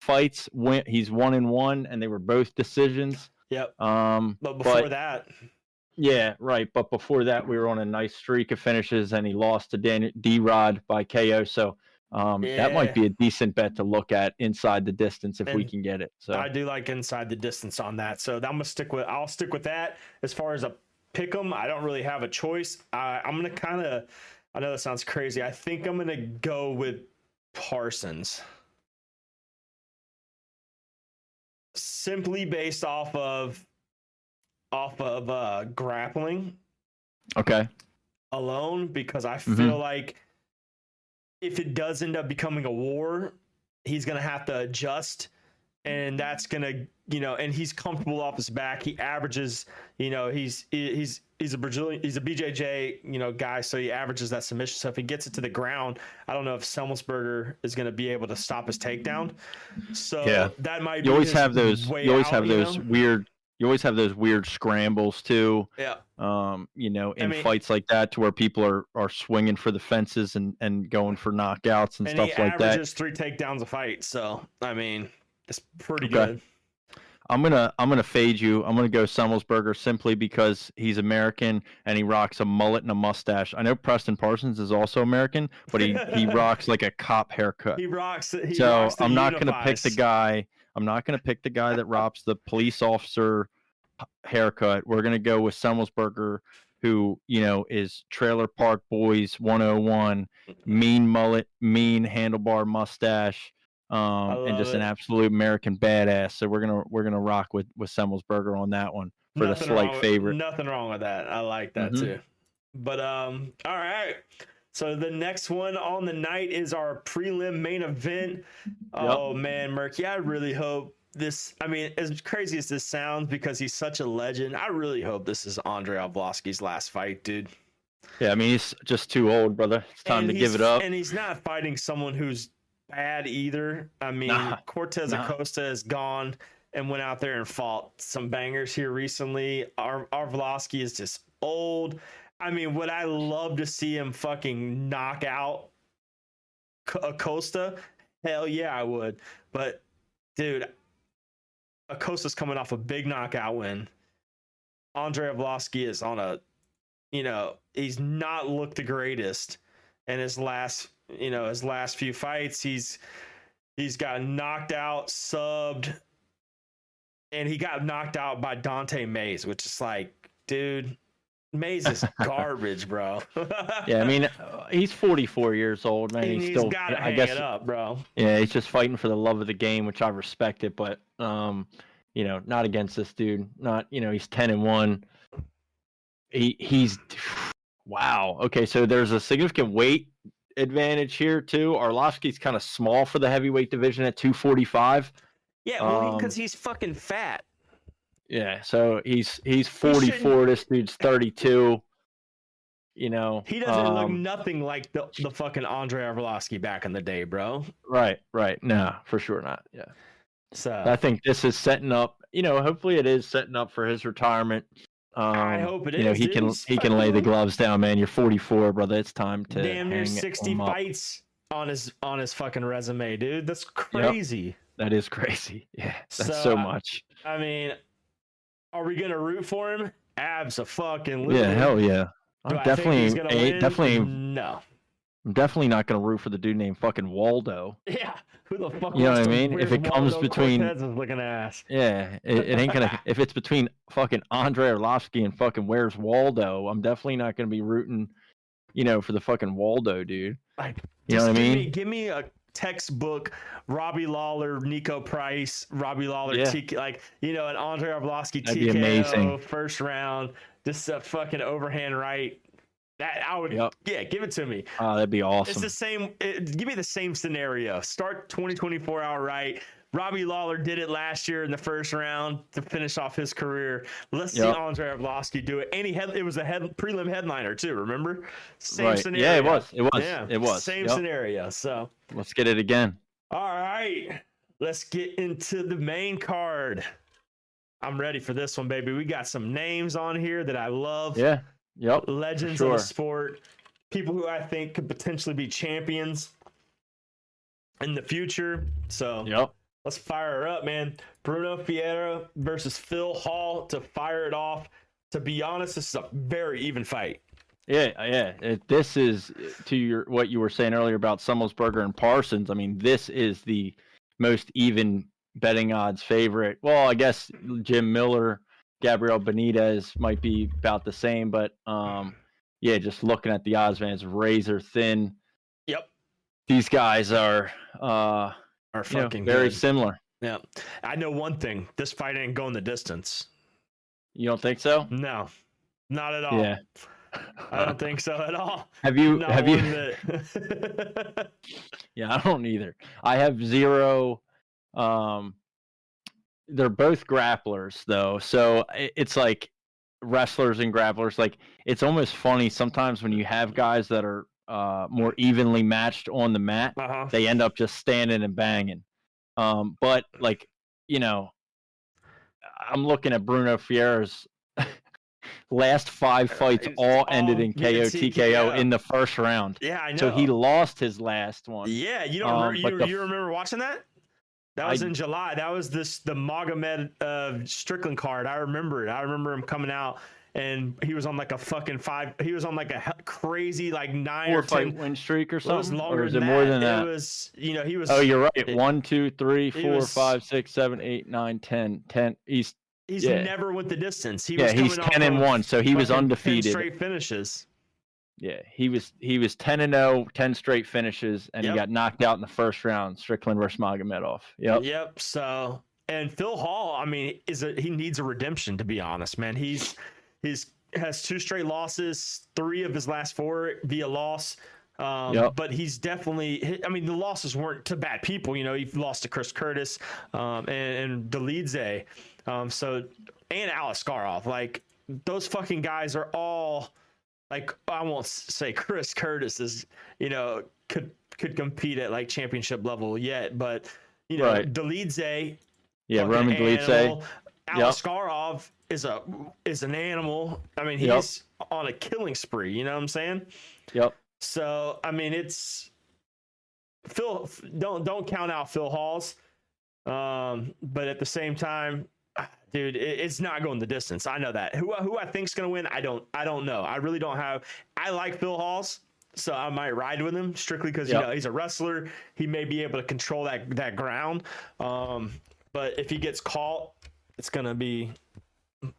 Speaker 7: fights he's 1-1 and they were both decisions.
Speaker 4: Yep. But before that.
Speaker 7: Yeah, right. But before that, we were on a nice streak of finishes and he lost to D-Rod by KO. So that might be a decent bet to look at inside the distance if we can get it. So
Speaker 4: I do like inside the distance on that. So I'll stick with that. As far as a pick 'em, I don't really have a choice. I'm gonna I know that sounds crazy. I think I'm gonna go with Parsons, simply based off of grappling.
Speaker 7: Okay.
Speaker 4: alone, because I feel like if it does end up becoming a war, he's going to have to adjust, and that's going to, and he's comfortable off his back. He averages, he's a Brazilian, he's a BJJ, guy. So he averages that submission. So if he gets it to the ground, I don't know if Semelsberger is going to be able to stop his takedown. So that might be,
Speaker 7: you always have those weird scrambles too.
Speaker 4: Yeah.
Speaker 7: In fights like that, to where people are swinging for the fences and going for knockouts and stuff like that.
Speaker 4: He averages 3 takedowns a fight. So, I mean, it's pretty good.
Speaker 7: I'm gonna fade you. I'm gonna go Semelsberger simply because he's American and he rocks a mullet and a mustache. I know Preston Parsons is also American, but he rocks like a cop haircut. I'm not gonna pick the guy. I'm not gonna pick the guy that rocks the police officer haircut. We're gonna go with Semelsberger, who is Trailer Park Boys 101, mean mullet, mean handlebar mustache. And just an absolute American badass. So we're gonna rock with Semelsberger on that one for the slight favorite.
Speaker 4: Nothing wrong with that. I like that too. But all right. So the next one on the night is our prelim main event. Oh man, Murky, I really hope this. I mean, as crazy as this sounds, because he's such a legend, I really hope this is Andrei Arlovski's last fight, dude.
Speaker 7: Yeah, I mean, he's just too old, brother. It's time to give it up.
Speaker 4: And he's not fighting someone who's bad either. I mean, Cortez Acosta has gone and went out there and fought some bangers here recently. Arlovski is just old. I mean, would I love to see him fucking knock out Acosta? Hell yeah, I would. But dude, Acosta's coming off a big knockout win. Andrei Arlovski is on a, he's not looked the greatest in his last few fights. He's got knocked out, subbed, and he got knocked out by Dante Mays, which is like, dude, Mays is garbage, bro.
Speaker 7: Yeah, I mean, he's 44 years old, man.
Speaker 4: He's
Speaker 7: still
Speaker 4: got to hang it up, bro.
Speaker 7: Yeah, he's just fighting for the love of the game, which I respect it, but not against this dude. Not, he's 10-1. He's wow. Okay, so there's a significant weight advantage here too. Arlovski's kind of small for the heavyweight division at 245.
Speaker 4: Yeah, well, because he's fucking fat.
Speaker 7: Yeah, so he's 44. This dude's 32. He
Speaker 4: doesn't look nothing like the fucking Andrei Arlovski back in the day, bro.
Speaker 7: Right. No, for sure not. Yeah.
Speaker 4: So
Speaker 7: I think this is setting up. Hopefully it is setting up for his retirement.
Speaker 4: I hope it is.
Speaker 7: He can lay the gloves down, man. You're 44, brother. It's time to
Speaker 4: damn near 60 fights on his fucking resume, dude. That's crazy.
Speaker 7: Yep. That is crazy. Yeah, that's so much.
Speaker 4: I mean, are we gonna root for him? Abso-fucking-lutely.
Speaker 7: Yeah, hell yeah.
Speaker 4: No. I'm
Speaker 7: definitely not gonna root for the dude named fucking Waldo.
Speaker 4: Yeah, who the fuck?
Speaker 7: You know what I mean? If it comes between,
Speaker 4: looking ass.
Speaker 7: Yeah, it ain't gonna. If it's between fucking Andrei Arlovski and fucking Where's Waldo, I'm definitely not gonna be rooting, for the fucking Waldo dude. You know what I mean?
Speaker 4: Give me a textbook Robbie Lawler, Nico Price, Robbie Lawler, TK, an Andrei Arlovski TKO
Speaker 7: amazing.
Speaker 4: First round, just a fucking overhand right. That I would, give it to me.
Speaker 7: Oh, that'd be awesome.
Speaker 4: It's the same. Give me the same scenario. Start 2024 outright. Robbie Lawler did it last year in the first round to finish off his career. Let's see Andrei Arlovski do it. And it was a prelim headliner too. Remember? Same scenario.
Speaker 7: Yeah, it was. Yeah, it was.
Speaker 4: Same scenario. So
Speaker 7: let's get it again.
Speaker 4: All right, let's get into the main card. I'm ready for this one, baby. We got some names on here that I love.
Speaker 7: Yeah. Yep.
Speaker 4: Legends of the sport. People who I think could potentially be champions in the future. So let's fire her up, man. Bruno Ferreira versus Phil Hall to fire it off. To be honest, this is a very even fight.
Speaker 7: Yeah. This is to what you were saying earlier about Semelsberger and Parsons. I mean, this is the most even betting odds favorite. Well, I guess Jim Miller, Gabriel Benitez might be about the same, but just looking at the odds, man, it's razor thin.
Speaker 4: Yep.
Speaker 7: These guys are fucking very similar.
Speaker 4: Yeah. I know one thing. This fight ain't going the distance.
Speaker 7: You don't think so?
Speaker 4: No. Not at all.
Speaker 7: Yeah.
Speaker 4: I don't think so at all.
Speaker 7: Have you?
Speaker 4: Not
Speaker 7: Have you?
Speaker 4: one bit.
Speaker 7: Yeah, I don't either. I have zero. They're both grapplers though, so it's like wrestlers and grapplers. Like it's almost funny sometimes when you have guys that are more evenly matched on the mat, they end up just standing and banging. But like, you know, I'm looking at Bruno Fierre's last 5 fights all ended in KO TKO in the first round.
Speaker 4: Yeah, I know.
Speaker 7: So he lost his last one.
Speaker 4: Yeah, you don't remember, you remember watching that? That was in July. That was the Magomed Strickland card. I remember it. I remember him coming out and he was on like a fucking he was on like a crazy like 9 or 10
Speaker 7: fight win streak or something.
Speaker 4: It was longer
Speaker 7: or is
Speaker 4: than
Speaker 7: it
Speaker 4: that.
Speaker 7: more than that?
Speaker 4: It was, you know, he was.
Speaker 7: Oh, you're right. 1, 2, 3, 4,
Speaker 4: was,
Speaker 7: 5, 6, 7, 8, 9, 10, 10. He's
Speaker 4: never went the distance. He
Speaker 7: was he's 10-1, so he was undefeated.
Speaker 4: 10 straight finishes.
Speaker 7: Yeah, he was 10-0, 10 straight finishes, and he got knocked out in the first round. Strickland versus Magomedov.
Speaker 4: Yep. So, and Phil Hall, I mean, he needs a redemption, to be honest, man. He's has 2 straight losses, 3 of his last 4 via loss. But he's definitely, I mean, the losses weren't to bad people. You know, he lost to Chris Curtis and Dolidze. So, and Ankalaev. Like, those fucking guys are all, like, I won't say Chris Curtis is, you know, could compete at like championship level yet, but, you know, Dolidze.
Speaker 7: Yeah, Roman Dolidze.
Speaker 4: Ankalaev is an animal. I mean, he's on a killing spree. You know what I'm saying?
Speaker 7: Yep.
Speaker 4: So I mean, it's Phil. Don't count out Phil Halls. But at the same time, dude, it's not going the distance. I know that. Who I think's gonna win? I don't know. I really don't have. I like Phil Halls, so I might ride with him strictly because you know he's a wrestler. He may be able to control that ground. But if he gets caught, it's gonna be.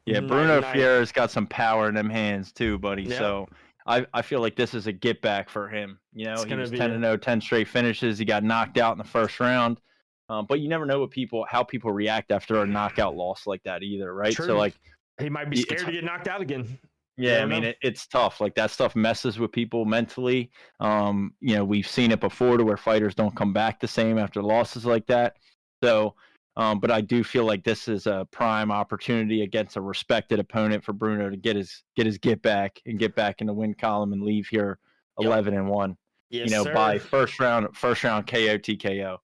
Speaker 7: Yeah, Bruno Fierre's got some power in them hands too, buddy.
Speaker 4: Yep.
Speaker 7: So I feel like this is a get back for him. You know, he was 10-0, 10 straight finishes. He got knocked out in the first round. But you never know how people react after a knockout loss like that either, right?
Speaker 4: True.
Speaker 7: So like
Speaker 4: he might be scared to get knocked out again.
Speaker 7: Yeah, I mean it's tough. Like that stuff messes with people mentally. You know, we've seen it before to where fighters don't come back the same after losses like that. So but I do feel like this is a prime opportunity against a respected opponent for Bruno to get his get back and get back in the win column and leave here 11-1.
Speaker 4: Yes,
Speaker 7: you know,
Speaker 4: sir.
Speaker 7: by first round KO TKO.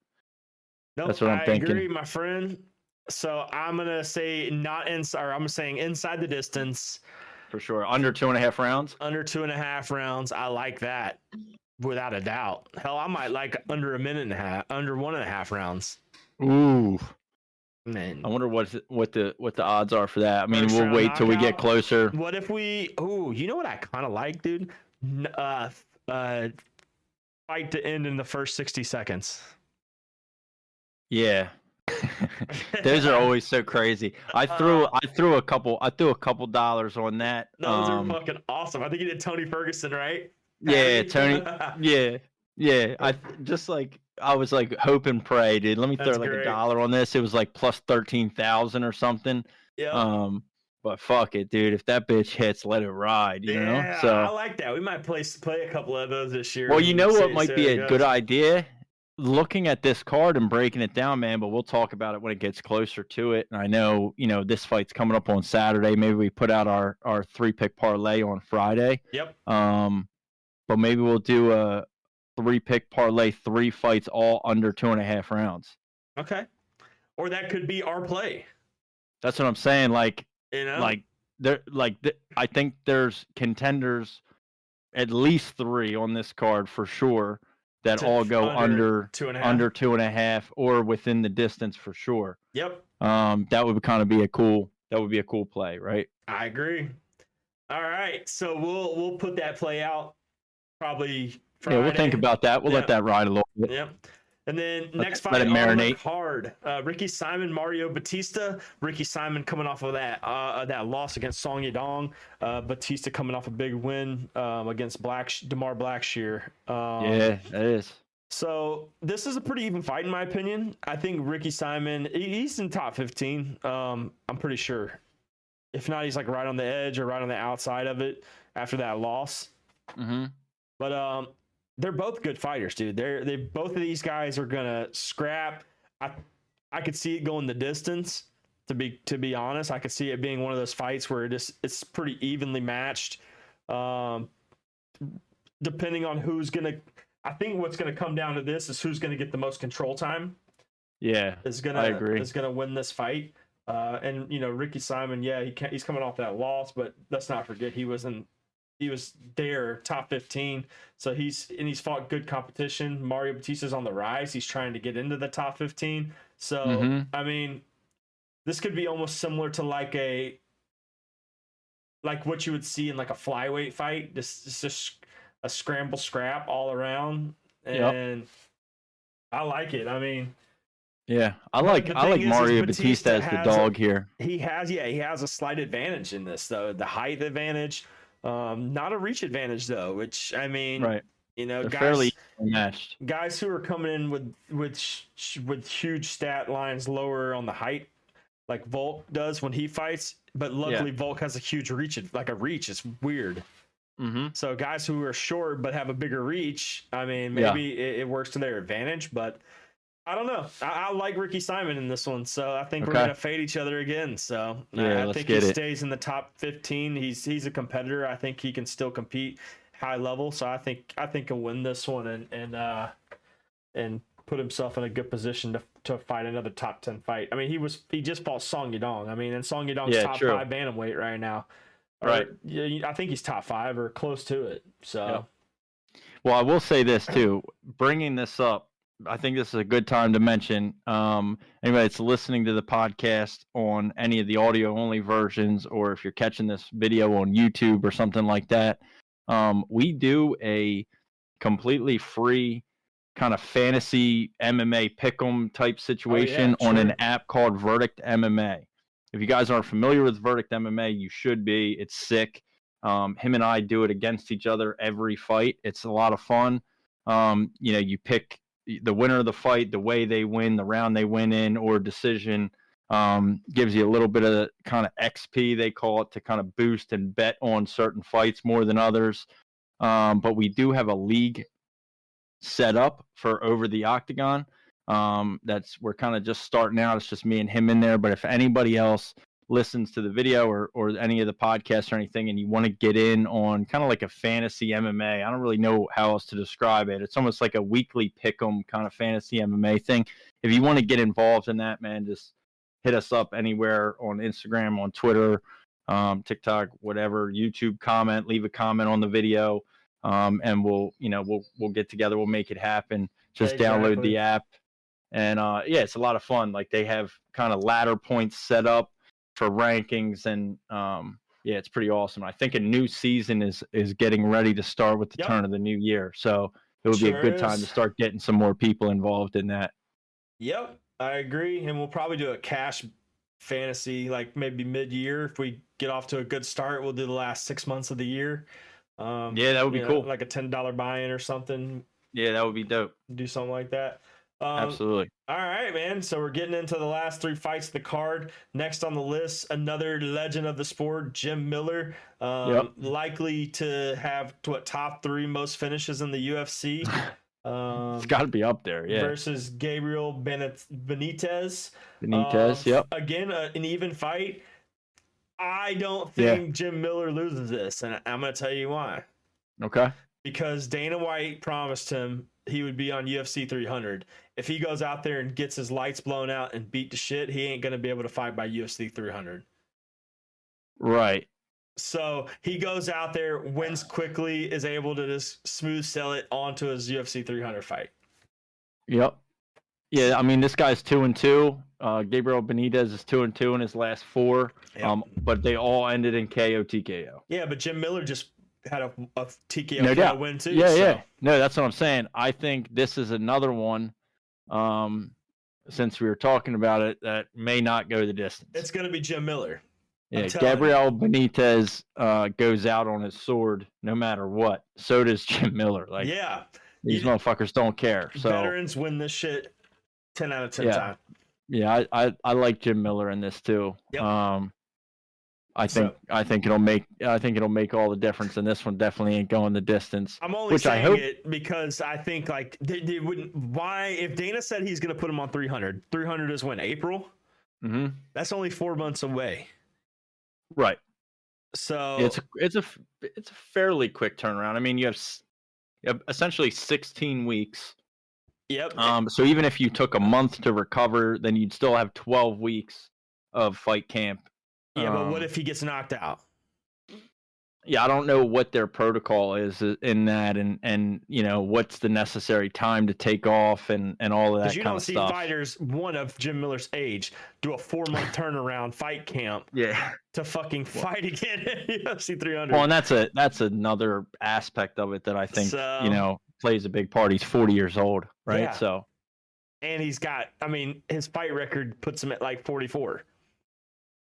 Speaker 4: Nope,
Speaker 7: that's what I'm thinking.
Speaker 4: I agree, my friend. So I'm gonna say I'm saying inside the distance.
Speaker 7: For sure. Under 2.5 rounds?
Speaker 4: Under 2.5 rounds. I like that. Without a doubt. Hell, I might like under 1.5 rounds.
Speaker 7: Ooh.
Speaker 4: Man.
Speaker 7: I wonder what the odds are for that. I mean, we'll wait till we get closer.
Speaker 4: What if you know what I kind of like, dude? Fight to end in the first 60 seconds.
Speaker 7: Yeah. Those are always so crazy. I threw a couple dollars on that.
Speaker 4: Those are fucking awesome. I think you did Tony Ferguson, right?
Speaker 7: Yeah, Tony. Yeah. I was like hope and pray, dude. Let me throw like $1 on this. It was like plus 13,000 or something.
Speaker 4: Yeah.
Speaker 7: But fuck it, dude. If that bitch hits, let it ride. You know. So
Speaker 4: I like that. We might play a couple of those this year.
Speaker 7: Well, you know what might be a good idea? Looking at this card and breaking it down, man. But we'll talk about it when it gets closer to it. And I know, you know, this fight's coming up on Saturday. Maybe we put out our 3-pick parlay on Friday.
Speaker 4: Yep.
Speaker 7: But maybe we'll do a 3-pick parlay, 3 fights all under 2.5 rounds.
Speaker 4: Okay. Or that could be our play.
Speaker 7: That's what I'm saying. Like,
Speaker 4: you know,
Speaker 7: I think there's contenders, at least 3 on this card for sure, that all go under 2.5 or within the distance for sure.
Speaker 4: Yep.
Speaker 7: That would kind of be a cool play, right?
Speaker 4: I agree. All right. So we'll put that play out probably Friday.
Speaker 7: Yeah, we'll think about that. We'll let that ride a little bit.
Speaker 4: Yep. And then next fight
Speaker 7: let it marinate.
Speaker 4: on the card, Ricky Simon, Mario Batista. Ricky Simon coming off of that loss against Song Yadong. Batista coming off a big win against Damar Blackshear.
Speaker 7: Yeah, it is.
Speaker 4: So this is a pretty even fight in my opinion. I think Ricky Simon, he's in top 15. I'm pretty sure. If not, he's like right on the edge or right on the outside of it. after that loss.
Speaker 7: Mm-hmm.
Speaker 4: But they're both good fighters, dude. They both of these guys are gonna scrap. I could see it going the distance. To be honest, I could see it being one of those fights where it's pretty evenly matched. Depending on who's gonna, I think what's gonna come down to this is who's gonna get the most control time.
Speaker 7: Yeah, I agree.
Speaker 4: Is gonna win this fight. And Ricky Simon, yeah, he's coming off that loss, but let's not forget he was there top 15. So he's fought good competition. Mario Batista's on the rise. He's trying to get into the top 15. So I mean, this could be almost similar to like what you would see in like a flyweight fight. Just a scramble scrap all around, and I like it. I mean,
Speaker 7: yeah, I like Mario Batista as the dog here.
Speaker 4: He has a slight advantage in this though, the height advantage, not a reach advantage though. Which I mean,
Speaker 7: right?
Speaker 4: They're
Speaker 7: fairly matched.
Speaker 4: Guys who are coming in with huge stat lines lower on the height, like Volk does when he fights. But luckily, Volk has a huge reach. Reach. It's weird.
Speaker 7: Mm-hmm.
Speaker 4: So guys who are short but have a bigger reach, I mean, maybe it works to their advantage. But I don't know. I like Ricky Simon in this one, so I think we're gonna fade each other again. So I think he stays in the top 15. He's a competitor. I think he can still compete high level. So I think he'll win this one and put himself in a good position to fight another top 10 fight. I mean, he just fought Song Yadong. I mean, and Song Yadong's top 5 bantamweight right now.
Speaker 7: Right.
Speaker 4: I think he's top 5 or close to it. So.
Speaker 7: Well, I will say this too. Bringing this up, I think this is a good time to mention. Anybody that's listening to the podcast on any of the audio only versions, or if you're catching this video on YouTube or something like that, we do a completely free kind of fantasy MMA pick'em type situation on an app called Verdict MMA. If you guys aren't familiar with Verdict MMA, you should be. It's sick. Him and I do it against each other every fight. It's a lot of fun. You pick the winner of the fight, the way they win, the round they win in, or decision. Gives you a little bit of kind of XP, they call it, to kind of boost and bet on certain fights more than others. But we do have a league set up for Over the Octagon. We're kind of just starting out. It's just me and him in there. But if anybody else listens to the video or any of the podcasts or anything, and you want to get in on kind of like a fantasy MMA, I don't really know how else to describe it. It's almost like a weekly pick'em kind of fantasy MMA thing. If you want to get involved in that, man, just hit us up anywhere on Instagram, on Twitter, TikTok, whatever, YouTube, leave a comment on the video. And we'll get together. We'll make it happen. Just download the app. And it's a lot of fun. Like, they have kind of ladder points set up for rankings, and it's pretty awesome. I think a new season is getting ready to start with the turn of the new year. So it would be a good time to start getting some more people involved in that. Yep,
Speaker 4: I agree. And we'll probably do a cash fantasy, like maybe mid-year. If we get off to a good start, we'll do the last 6 months of the year.
Speaker 7: That would be cool.
Speaker 4: Like a $10 buy-in or something.
Speaker 7: Yeah, that would be dope.
Speaker 4: Do something like that.
Speaker 7: Absolutely.
Speaker 4: All right, man. So we're getting into the last 3 fights of the card. Next on the list, another legend of the sport, Jim Miller, likely to have top 3 most finishes in the UFC.
Speaker 7: It's got to be up there,
Speaker 4: versus Gabriel Benitez.
Speaker 7: Yep.
Speaker 4: Again, an even fight. I don't think Jim Miller loses this, and I'm going to tell you why.
Speaker 7: Okay.
Speaker 4: Because Dana White promised him he would be on UFC 300. If he goes out there and gets his lights blown out and beat to shit, he ain't going to be able to fight by UFC 300.
Speaker 7: Right.
Speaker 4: So he goes out there, wins quickly, is able to just smooth sell it onto his UFC 300 fight.
Speaker 7: Yep. Yeah, I mean, this guy's 2-2. Gabriel Benitez is 2-2 in his last 4. Yep. But they all ended in KO TKO.
Speaker 4: Yeah, but Jim Miller just had a TKO win too.
Speaker 7: Yeah. No, that's what I'm saying. I think this is another one, since we were talking about it, that may not go the distance.
Speaker 4: It's going to be Jim Miller.
Speaker 7: Yeah, Gabriel Benitez goes out on his sword no matter what. So does Jim Miller. These motherfuckers don't care. So
Speaker 4: veterans win this shit 10 out of 10 times.
Speaker 7: Yeah, I like Jim Miller in this too.
Speaker 4: Yep.
Speaker 7: I think it'll make all the difference, and this one definitely ain't going the distance.
Speaker 4: I'm only saying it because I think like they wouldn't. Why if Dana said he's going to put him on 300? 300 is when, April.
Speaker 7: Mm-hmm.
Speaker 4: That's only 4 months away.
Speaker 7: Right.
Speaker 4: So
Speaker 7: it's a fairly quick turnaround. I mean, you have essentially 16 weeks.
Speaker 4: Yep.
Speaker 7: So even if you took a month to recover, then you'd still have 12 weeks of fight camp.
Speaker 4: Yeah, but what if he gets knocked out?
Speaker 7: Yeah, I don't know what their protocol is in that, and you know what's the necessary time to take off and all of that kind of stuff. Because you don't see
Speaker 4: fighters one of Jim Miller's age do a 4-month turnaround fight camp.
Speaker 7: Yeah.
Speaker 4: To fucking fight again at UFC 300.
Speaker 7: Well, and that's another aspect of it that I think plays a big part. He's 40 years old, right?
Speaker 4: Yeah.
Speaker 7: So,
Speaker 4: and he's got, I mean, his fight record puts him at like 44.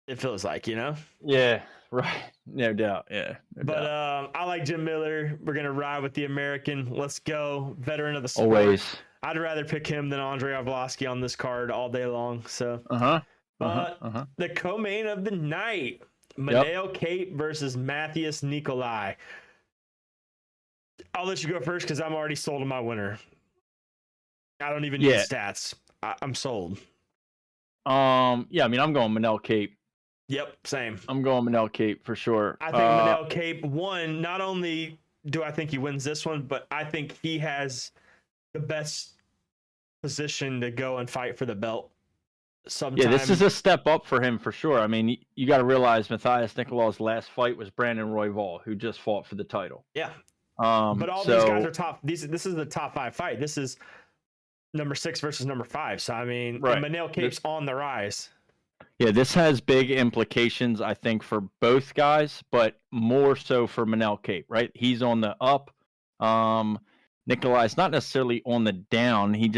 Speaker 4: It feels like,
Speaker 7: Yeah, right. No doubt. Yeah.
Speaker 4: I like Jim Miller. We're going to ride with the American. Let's go. Veteran of the sport.
Speaker 7: Always.
Speaker 4: I'd rather pick him than Andrei Arlovski on this card all day long. So, the co-main of the night, Manel Cape versus Matthias Nicolai. I'll let you go first because I'm already sold on my winner. I don't even need stats. I'm sold.
Speaker 7: I mean, I'm going Manel Cape.
Speaker 4: Yep, same.
Speaker 7: I'm going Manel Cape for sure.
Speaker 4: I think Manel Cape won. Not only do I think he wins this one, but I think he has the best position to go and fight for the belt. Sometime.
Speaker 7: Yeah, this is a step up for him for sure. I mean, you got to realize Matthias Nicolai's last fight was Brandon Royval, who just fought for the title.
Speaker 4: Yeah. But all these guys are top. This is the top 5 fight. This is number 6 versus number 5. So I mean, Manel Cape's on the rise.
Speaker 7: Yeah, this has big implications, I think, for both guys, but more so for Manel Cape, right? He's on the up. Nicolai's not necessarily on the down. He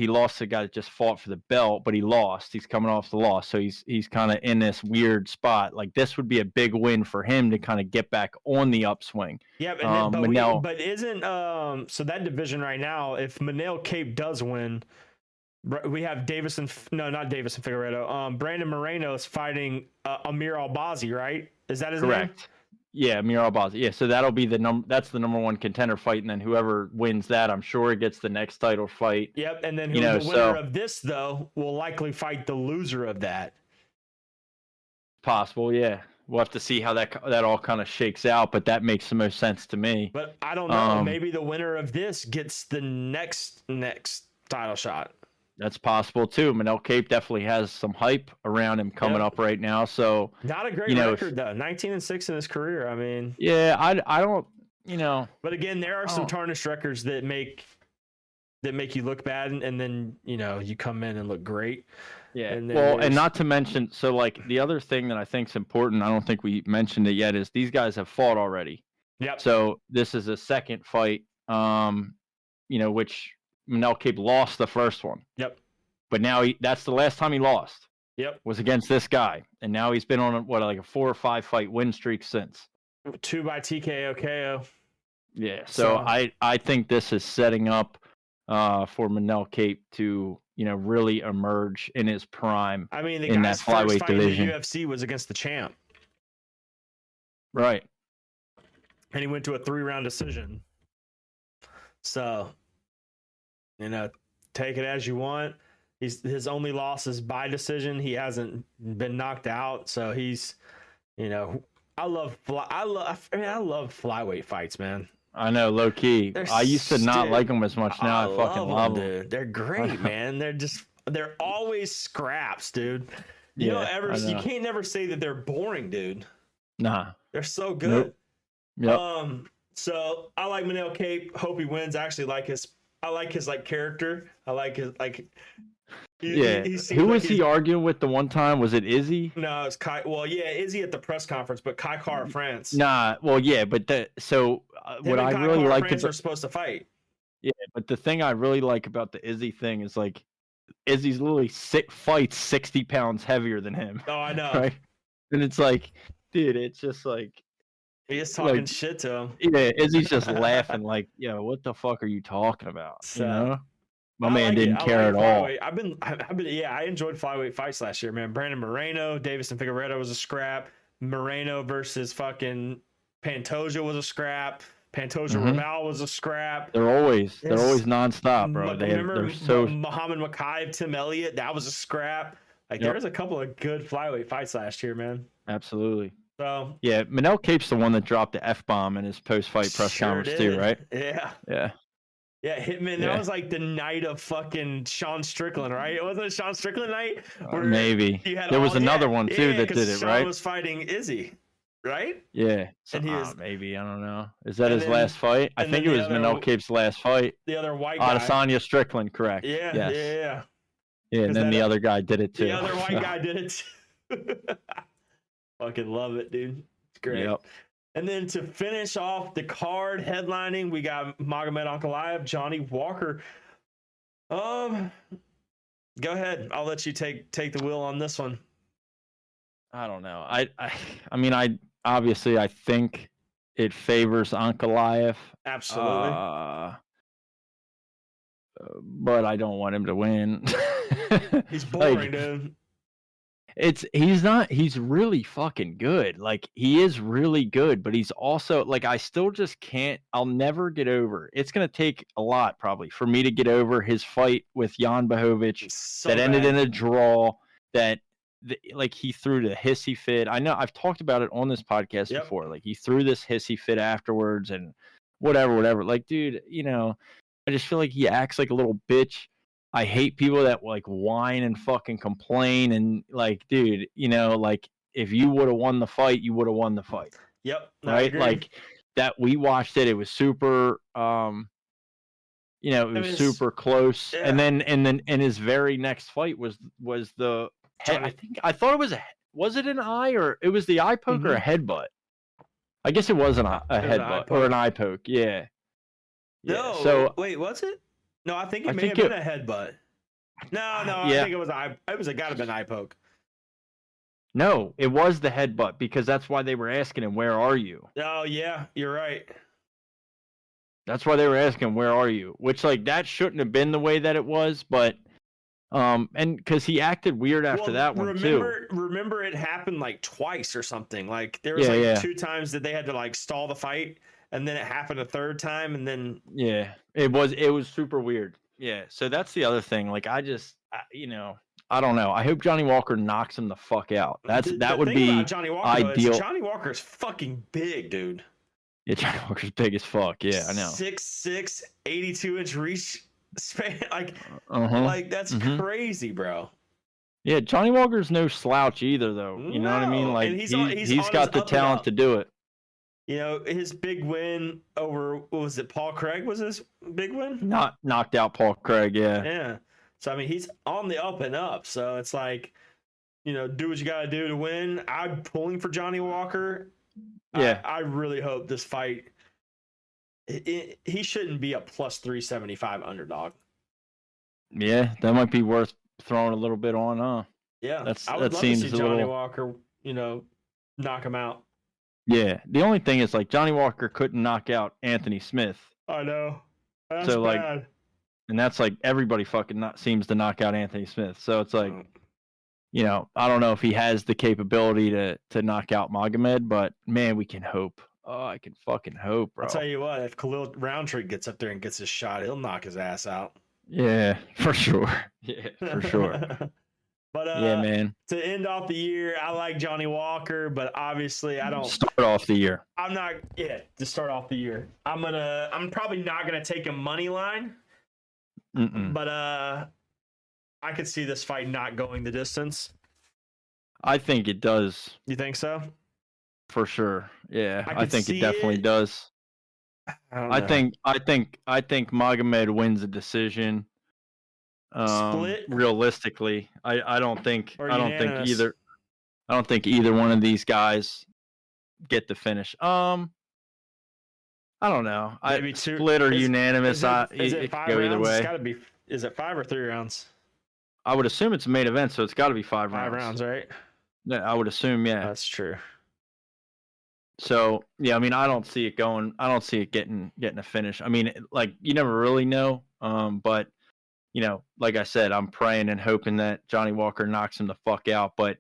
Speaker 7: lost to a guy that just fought for the belt, but he lost. He's coming off the loss, so he's kind of in this weird spot. Like this would be a big win for him to kind of get back on the upswing.
Speaker 4: Yeah, but isn't so that division right now? If Manel Cape does win, we have not Davison Figueiredo. Brandon Moreno is fighting Amir Albazi, right? Is that his name?
Speaker 7: Correct. Yeah, Amir Albazi. Yeah, so that'll be that's the number 1 contender fight, and then whoever wins that, I'm sure gets the next title fight.
Speaker 4: Yep, and then the winner of this though will likely fight the loser of that.
Speaker 7: Possible, yeah. We'll have to see how that all kind of shakes out, but that makes the most sense to me.
Speaker 4: But I don't know. Maybe the winner of this gets the next title shot.
Speaker 7: That's possible too. Manel Cape definitely has some hype around him coming up right now. So
Speaker 4: not a great record though. 19-6 in his career. I mean,
Speaker 7: yeah, I don't,
Speaker 4: But again, there are some tarnished records that make you look bad, and then you come in and look great.
Speaker 7: Yeah. And not to mention, so like the other thing that I think is important, I don't think we mentioned it yet, is these guys have fought already.
Speaker 4: Yep.
Speaker 7: So this is a second fight, which Manel Cape lost the first one.
Speaker 4: Yep.
Speaker 7: But now that's the last time he lost.
Speaker 4: Yep.
Speaker 7: Was against this guy. And now he's been on a 4 or 5 fight win streak since.
Speaker 4: 2 by TKO KO.
Speaker 7: Yeah. So I think this is setting up for Manel Cape to, really emerge in his prime.
Speaker 4: I mean, the
Speaker 7: in
Speaker 4: guy's
Speaker 7: that flyweight
Speaker 4: first fight
Speaker 7: division.
Speaker 4: in the UFC was against the champ.
Speaker 7: Right.
Speaker 4: And he went to a 3-round decision. So, take it as you want. His only loss is by decision. He hasn't been knocked out, so he's, I love flyweight fights, man.
Speaker 7: I know, low key. I used to not like them as much. Now I fucking love them.
Speaker 4: Dude. They're great, man. They're always scraps, dude. You can't never say that they're boring, dude.
Speaker 7: Nah,
Speaker 4: they're so good.
Speaker 7: Nope. Yep.
Speaker 4: So I like Manel Cape. Hope he wins. I actually like his character. I like his
Speaker 7: Who was he arguing with the one time? Was it Izzy?
Speaker 4: No, it's Kai. Well, yeah, Izzy at the press conference, but Kai Kara France.
Speaker 7: Nah, well, yeah, but what I really liked
Speaker 4: about, are supposed to fight.
Speaker 7: Yeah, but the thing I really like about the Izzy thing is like Izzy's literally fights 60 pounds heavier than him.
Speaker 4: Oh, I know.
Speaker 7: Right? And it's like, dude, it's just like
Speaker 4: he is talking shit to him.
Speaker 7: Yeah, Izzy's just laughing like, what the fuck are you talking about? My man didn't care at all.
Speaker 4: I enjoyed flyweight fights last year, man. Brandon Moreno, Davison Figueiredo was a scrap. Moreno versus fucking Pantoja was a scrap. Pantoja
Speaker 7: Mhm.
Speaker 4: Raval was a scrap.
Speaker 7: They're always
Speaker 4: Yes.
Speaker 7: nonstop, bro.
Speaker 4: Remember
Speaker 7: They're so
Speaker 4: Muhammad Makaev, Tim Elliott? That was a scrap. Like,
Speaker 7: Yep.
Speaker 4: there was a couple of good flyweight fights last year, man.
Speaker 7: absolutely.
Speaker 4: So
Speaker 7: Yeah, Manel Cape's the one that dropped the F-bomb in his post-fight press
Speaker 4: sure
Speaker 7: conference too,
Speaker 4: did.
Speaker 7: right?
Speaker 4: Yeah.
Speaker 7: Yeah.
Speaker 4: Yeah, Hitman.
Speaker 7: Yeah.
Speaker 4: That was like the night of fucking Sean Strickland, right? It wasn't a Sean Strickland night. Where
Speaker 7: Maybe.
Speaker 4: you had
Speaker 7: There was
Speaker 4: all-
Speaker 7: another one too that
Speaker 4: 'cause
Speaker 7: did it,
Speaker 4: Sean
Speaker 7: right?
Speaker 4: was fighting Izzy, right?
Speaker 7: Yeah. So,
Speaker 4: And he was-
Speaker 7: maybe, I don't know. Is that
Speaker 4: And
Speaker 7: his
Speaker 4: then-
Speaker 7: last fight? I
Speaker 4: and
Speaker 7: think
Speaker 4: then
Speaker 7: it
Speaker 4: the
Speaker 7: was
Speaker 4: other-
Speaker 7: Manel Cape's last fight.
Speaker 4: The other white guy.
Speaker 7: Adesanya Strickland, correct.
Speaker 4: Yeah,
Speaker 7: Yes.
Speaker 4: yeah.
Speaker 7: Yeah, and
Speaker 4: 'Cause
Speaker 7: then
Speaker 4: that-
Speaker 7: the other guy did it too.
Speaker 4: The other white guy did it too. Fucking love it, dude. It's great.
Speaker 7: Yep.
Speaker 4: And then to finish off the card headlining, we got Magomed Ankalaev, Johnny Walker. Go ahead. I'll let you take the wheel on this one.
Speaker 7: I don't know. I mean, I obviously I think it favors Ankalaev.
Speaker 4: Absolutely.
Speaker 7: But I don't want him to win.
Speaker 4: He's boring,
Speaker 7: Like,
Speaker 4: dude.
Speaker 7: he's really fucking good. Like, he is really good, but he's also like, I still just can't, I'll never get over. It's gonna take a lot probably for me to get over his fight with Jan Blachowicz
Speaker 4: So
Speaker 7: that ended
Speaker 4: bad.
Speaker 7: in a draw, that like he threw the hissy fit. I know I've talked about it on this podcast
Speaker 4: Yep.
Speaker 7: before. Like, he threw this hissy fit afterwards and whatever. Like, dude, I just feel like he acts like a little bitch. I hate people that like whine and fucking complain and like, dude, like if you would have won the fight, you would have won the fight.
Speaker 4: Yep. I
Speaker 7: Right?
Speaker 4: agree.
Speaker 7: Like that we watched it was super it was
Speaker 4: mean,
Speaker 7: super close.
Speaker 4: yeah.
Speaker 7: And then his very next fight was the head. I thought it was it an eye or it was the eye poke or a headbutt? I guess it was a
Speaker 4: was an eye
Speaker 7: headbutt or an eye poke. Yeah.
Speaker 4: No.
Speaker 7: So
Speaker 4: wait, was it? No, I think it
Speaker 7: I
Speaker 4: may
Speaker 7: think
Speaker 4: have been a headbutt. No, I
Speaker 7: Yeah.
Speaker 4: think it was a gotta been eye poke.
Speaker 7: no, it was the headbutt because that's why they were asking him, "Where are you?"
Speaker 4: Oh yeah, you're right.
Speaker 7: That's why they were asking, "Where are you?" Which like that shouldn't have been the way that it was, but and because he acted weird after that one too.
Speaker 4: Remember it happened like twice or something. Like there was
Speaker 7: Yeah.
Speaker 4: 2 times that they had to like stall the fight, and then it happened a third time, and then
Speaker 7: Yeah, it was super weird. Yeah, so that's the other thing. Like I don't know. I hope Johnny Walker knocks him the fuck out. That would
Speaker 4: thing
Speaker 7: be
Speaker 4: about Johnny Walker, though, is
Speaker 7: ideal.
Speaker 4: Johnny Walker's fucking big, dude.
Speaker 7: Yeah, Johnny Walker's big as fuck. Yeah, I know.
Speaker 4: 6'6", 82-inch reach span. Like,
Speaker 7: Uh-huh.
Speaker 4: like that's
Speaker 7: Mhm.
Speaker 4: crazy, bro.
Speaker 7: Yeah, Johnny Walker's no slouch either, though. You know what I mean?
Speaker 4: No,
Speaker 7: Like
Speaker 4: and he's
Speaker 7: he's
Speaker 4: on his
Speaker 7: got the
Speaker 4: up and
Speaker 7: talent
Speaker 4: up.
Speaker 7: to do it.
Speaker 4: You know, his big win over, what was it, Paul Craig was his big win?
Speaker 7: Not knocked out Paul Craig. Yeah.
Speaker 4: Yeah. So, I mean, he's on the up and up. So it's like, do what you got to do to win. I'm pulling for Johnny Walker.
Speaker 7: Yeah.
Speaker 4: I really hope this fight, he shouldn't be a plus 375 underdog.
Speaker 7: Yeah, that might be worth throwing a little bit on, huh?
Speaker 4: Yeah.
Speaker 7: That
Speaker 4: I would love
Speaker 7: seems
Speaker 4: to see
Speaker 7: a
Speaker 4: Johnny
Speaker 7: little-
Speaker 4: Walker, knock him out.
Speaker 7: Yeah. The only thing is, like, Johnny Walker couldn't knock out Anthony Smith.
Speaker 4: I know. That's
Speaker 7: So, like,
Speaker 4: bad.
Speaker 7: And that's like everybody fucking seems to knock out Anthony Smith. So it's like, I don't know if he has the capability to knock out Magomed, but man, we can hope. Oh, I can fucking hope, bro.
Speaker 4: I'll tell you what, if Khalil Roundtree gets up there and gets his shot, he'll knock his ass out.
Speaker 7: Yeah, for sure. Yeah, for sure.
Speaker 4: But
Speaker 7: Yeah, man.
Speaker 4: to end off the year, I like Johnny Walker, but obviously I don't.
Speaker 7: Start off the year.
Speaker 4: I'm not. Yeah, to start off the year, I'm probably not gonna take a money line,
Speaker 7: Mm-mm.
Speaker 4: but I could see this fight not going the distance.
Speaker 7: I think it does
Speaker 4: You think so?
Speaker 7: for sure. Yeah,
Speaker 4: I
Speaker 7: I
Speaker 4: could
Speaker 7: think
Speaker 4: see
Speaker 7: it definitely
Speaker 4: it.
Speaker 7: does.
Speaker 4: don't
Speaker 7: I
Speaker 4: know.
Speaker 7: think Magomed wins a decision.
Speaker 4: Split?
Speaker 7: Realistically, I don't think
Speaker 4: Or
Speaker 7: I don't think
Speaker 4: unanimous?
Speaker 7: either. I don't think either one of these guys get the finish. I don't know.
Speaker 4: Maybe two-
Speaker 7: Split or
Speaker 4: is-
Speaker 7: unanimous.
Speaker 4: Is
Speaker 7: It
Speaker 4: it
Speaker 7: could
Speaker 4: 5
Speaker 7: go either
Speaker 4: rounds? It's
Speaker 7: way.
Speaker 4: gotta be. Is it 5 or 3 rounds?
Speaker 7: I would assume it's a main event, so it's got to be 5 rounds.
Speaker 4: 5 rounds, right?
Speaker 7: Yeah, I would assume, yeah.
Speaker 4: That's true.
Speaker 7: So yeah, I mean, I don't see it going. I don't see it getting a finish. I mean, like you never really know. But like I said, I'm praying and hoping that Johnny Walker knocks him the fuck out. But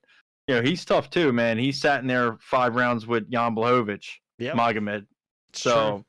Speaker 7: You know, he's tough too, man. He sat in there 5 rounds with Jan Blachowicz,
Speaker 4: Yep.
Speaker 7: Magomed. So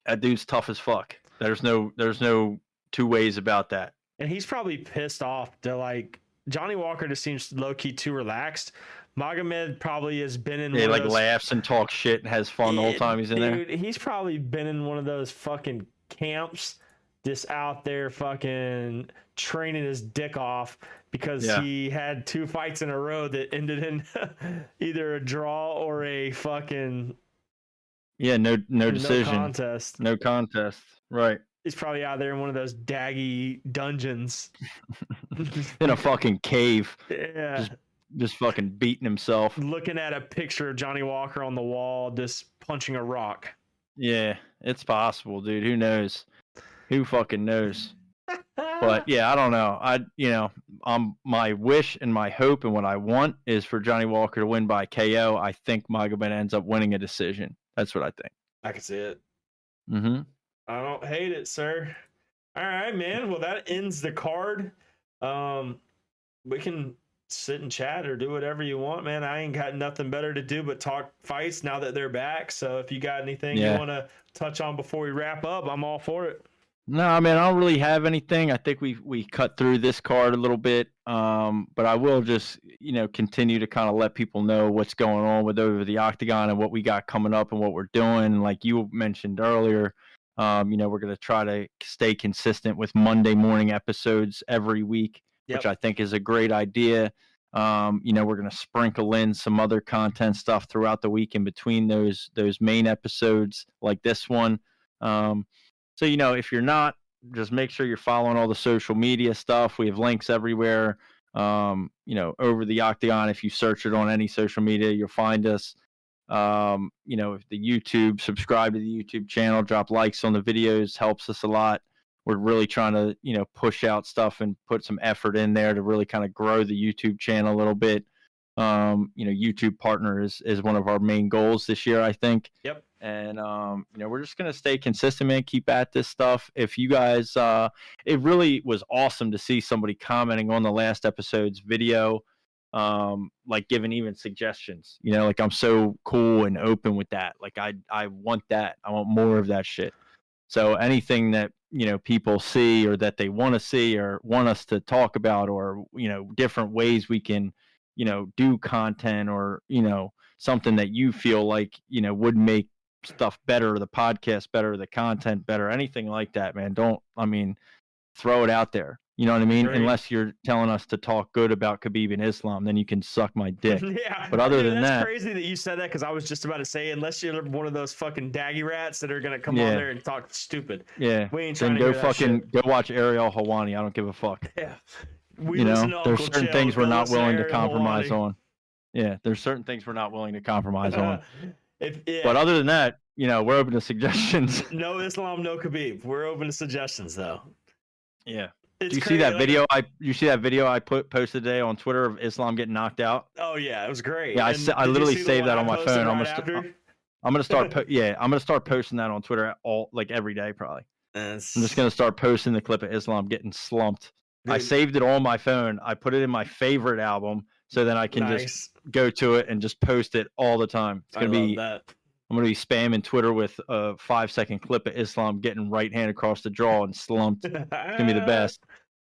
Speaker 7: that dude's tough as fuck. There's no two ways about that.
Speaker 4: And he's probably pissed off to like Johnny Walker just seems low key too relaxed. Magomed probably has been in one
Speaker 7: like
Speaker 4: of those,
Speaker 7: laughs and talks shit and has fun the whole time he's in there.
Speaker 4: He's probably been in one of those fucking camps, just out there fucking training his dick off because he had 2 fights in a row that ended in either a draw or a fucking
Speaker 7: no decision.
Speaker 4: No contest.
Speaker 7: Right.
Speaker 4: He's probably out there in one of those daggy dungeons.
Speaker 7: In a fucking cave.
Speaker 4: Yeah.
Speaker 7: Just fucking beating himself.
Speaker 4: Looking at a picture of Johnny Walker on the wall, just punching a rock.
Speaker 7: Yeah, it's possible, dude. Who knows? Who fucking knows? But yeah, I don't know. My wish and my hope and what I want is for Johnny Walker to win by KO. I think Magomed ends up winning a decision. That's what I think.
Speaker 4: I can see it.
Speaker 7: Mm-hmm.
Speaker 4: I don't hate it, sir. All right, man. Well, that ends the card. We can sit and chat or do whatever you want, man. I ain't got nothing better to do but talk fights now that they're back. So if you got anything you want to touch on before we wrap up, I'm all for it.
Speaker 7: No, I mean, I don't really have anything. I think we cut through this card a little bit, but I will just, continue to kind of let people know what's going on with Over the Octagon and what we got coming up and what we're doing. Like you mentioned earlier, we're going to try to stay consistent with Monday morning episodes every week, which I think is a great idea. We're going to sprinkle in some other content stuff throughout the week in between those main episodes like this one. So, if you're not, just make sure you're following all the social media stuff. We have links everywhere. Over the Octagon, if you search it on any social media, you'll find us. If the YouTube, subscribe to the YouTube channel, drop likes on the videos, helps us a lot. We're really trying to, push out stuff and put some effort in there to really kind of grow the YouTube channel a little bit. YouTube partner is one of our main goals this year, I think.
Speaker 4: Yep.
Speaker 7: And, we're just going to stay consistent, man, keep at this stuff. If you guys, it really was awesome to see somebody commenting on the last episode's video, like giving even suggestions, like I'm so cool and open with that. Like I want that. I want more of that shit. So anything that, people see or that they want to see or want us to talk about or, different ways we can, do content or, something that you feel like, would make stuff better, the podcast better, the content better, anything like that, man. Throw it out there. You know what I mean?
Speaker 4: Great.
Speaker 7: Unless you're telling us to talk good about Khabib and Islam, then you can suck my dick.
Speaker 4: Yeah.
Speaker 7: But other than
Speaker 4: that's
Speaker 7: that,
Speaker 4: crazy that you said that because I was just about to say, unless you're one of those fucking daggy rats that are gonna come on there and talk stupid.
Speaker 7: Yeah.
Speaker 4: We ain't trying
Speaker 7: then
Speaker 4: to
Speaker 7: go
Speaker 4: hear that
Speaker 7: fucking
Speaker 4: shit.
Speaker 7: go watch Ariel Hawani. I don't give a fuck.
Speaker 4: Yeah.
Speaker 7: There's certain things we're not willing to compromise
Speaker 4: on.
Speaker 7: on. Yeah, there's certain things we're not willing to compromise on.
Speaker 4: But
Speaker 7: other than that, we're open to suggestions.
Speaker 4: No Islam, no Khabib. We're open to suggestions, though.
Speaker 7: Yeah.
Speaker 4: It's
Speaker 7: Do you
Speaker 4: crazy,
Speaker 7: see that video? You see that video I posted today on Twitter of Islam getting knocked out?
Speaker 4: Oh yeah, it was great.
Speaker 7: Yeah, I literally saved that on my phone. I'm gonna start. I'm gonna start posting that on Twitter every day probably. I'm just gonna start posting the clip of Islam getting slumped. Dude. I saved it on my phone. I put it in my favorite album, so then I can just go to it and just post it all the time. It's gonna be. I'm gonna be spamming Twitter with a 5-second clip of Islam getting right hand across the jaw and slumped. It's gonna be the best.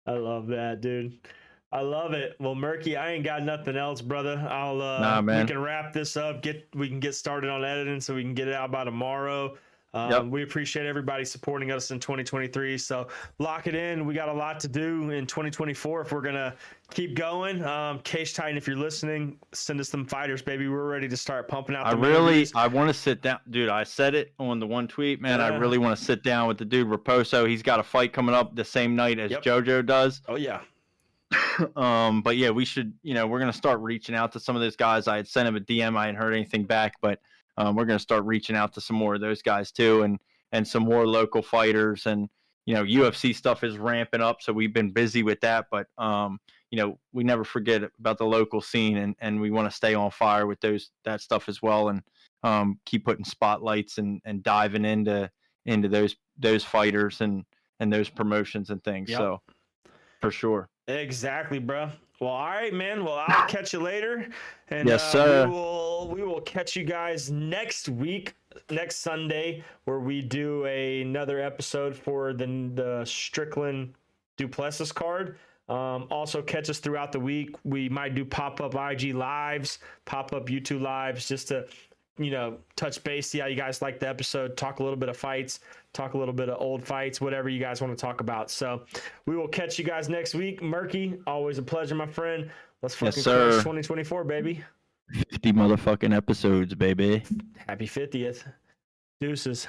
Speaker 4: I love that, dude. I love it. Well, Murky, I ain't got nothing else, brother. We can wrap this up. We can get started on editing so we can get it out by tomorrow. We appreciate everybody supporting us in 2023. So lock it in. We got a lot to do in 2024 if we're going to keep going. Case Titan, if you're listening, send us some fighters, baby. We're ready to start pumping out
Speaker 7: I want to sit down. Dude, I said it on the one tweet, man. I really want to sit down with the dude Raposo. He's got a fight coming up the same night as JoJo does.
Speaker 4: Oh, yeah.
Speaker 7: But yeah, we should, we're going to start reaching out to some of those guys. I had sent him a DM. I hadn't heard anything back, but we're going to start reaching out to some more of those guys too, and some more local fighters. And UFC stuff is ramping up, so we've been busy with that. But we never forget about the local scene, and we want to stay on fire with that stuff as well, and keep putting spotlights and diving into those fighters and those promotions and things. Yep. So for sure.
Speaker 4: Exactly, bro. Well, all right, man. Well, I'll catch you later. And
Speaker 7: Yes, sir.
Speaker 4: we will catch you guys next week, next Sunday, where we do another episode for the Strickland Duplessis card. Also catch us throughout the week. We might do pop-up IG lives, pop-up YouTube lives, just to, touch base, see how you guys like the episode, talk a little bit of fights, talk a little bit of old fights, whatever you guys want to talk about. So we will catch you guys next week. Murky, always a pleasure, my friend. Let's fucking crush 2024, baby.
Speaker 7: 50 motherfucking episodes, baby.
Speaker 4: Happy 50th. Deuces.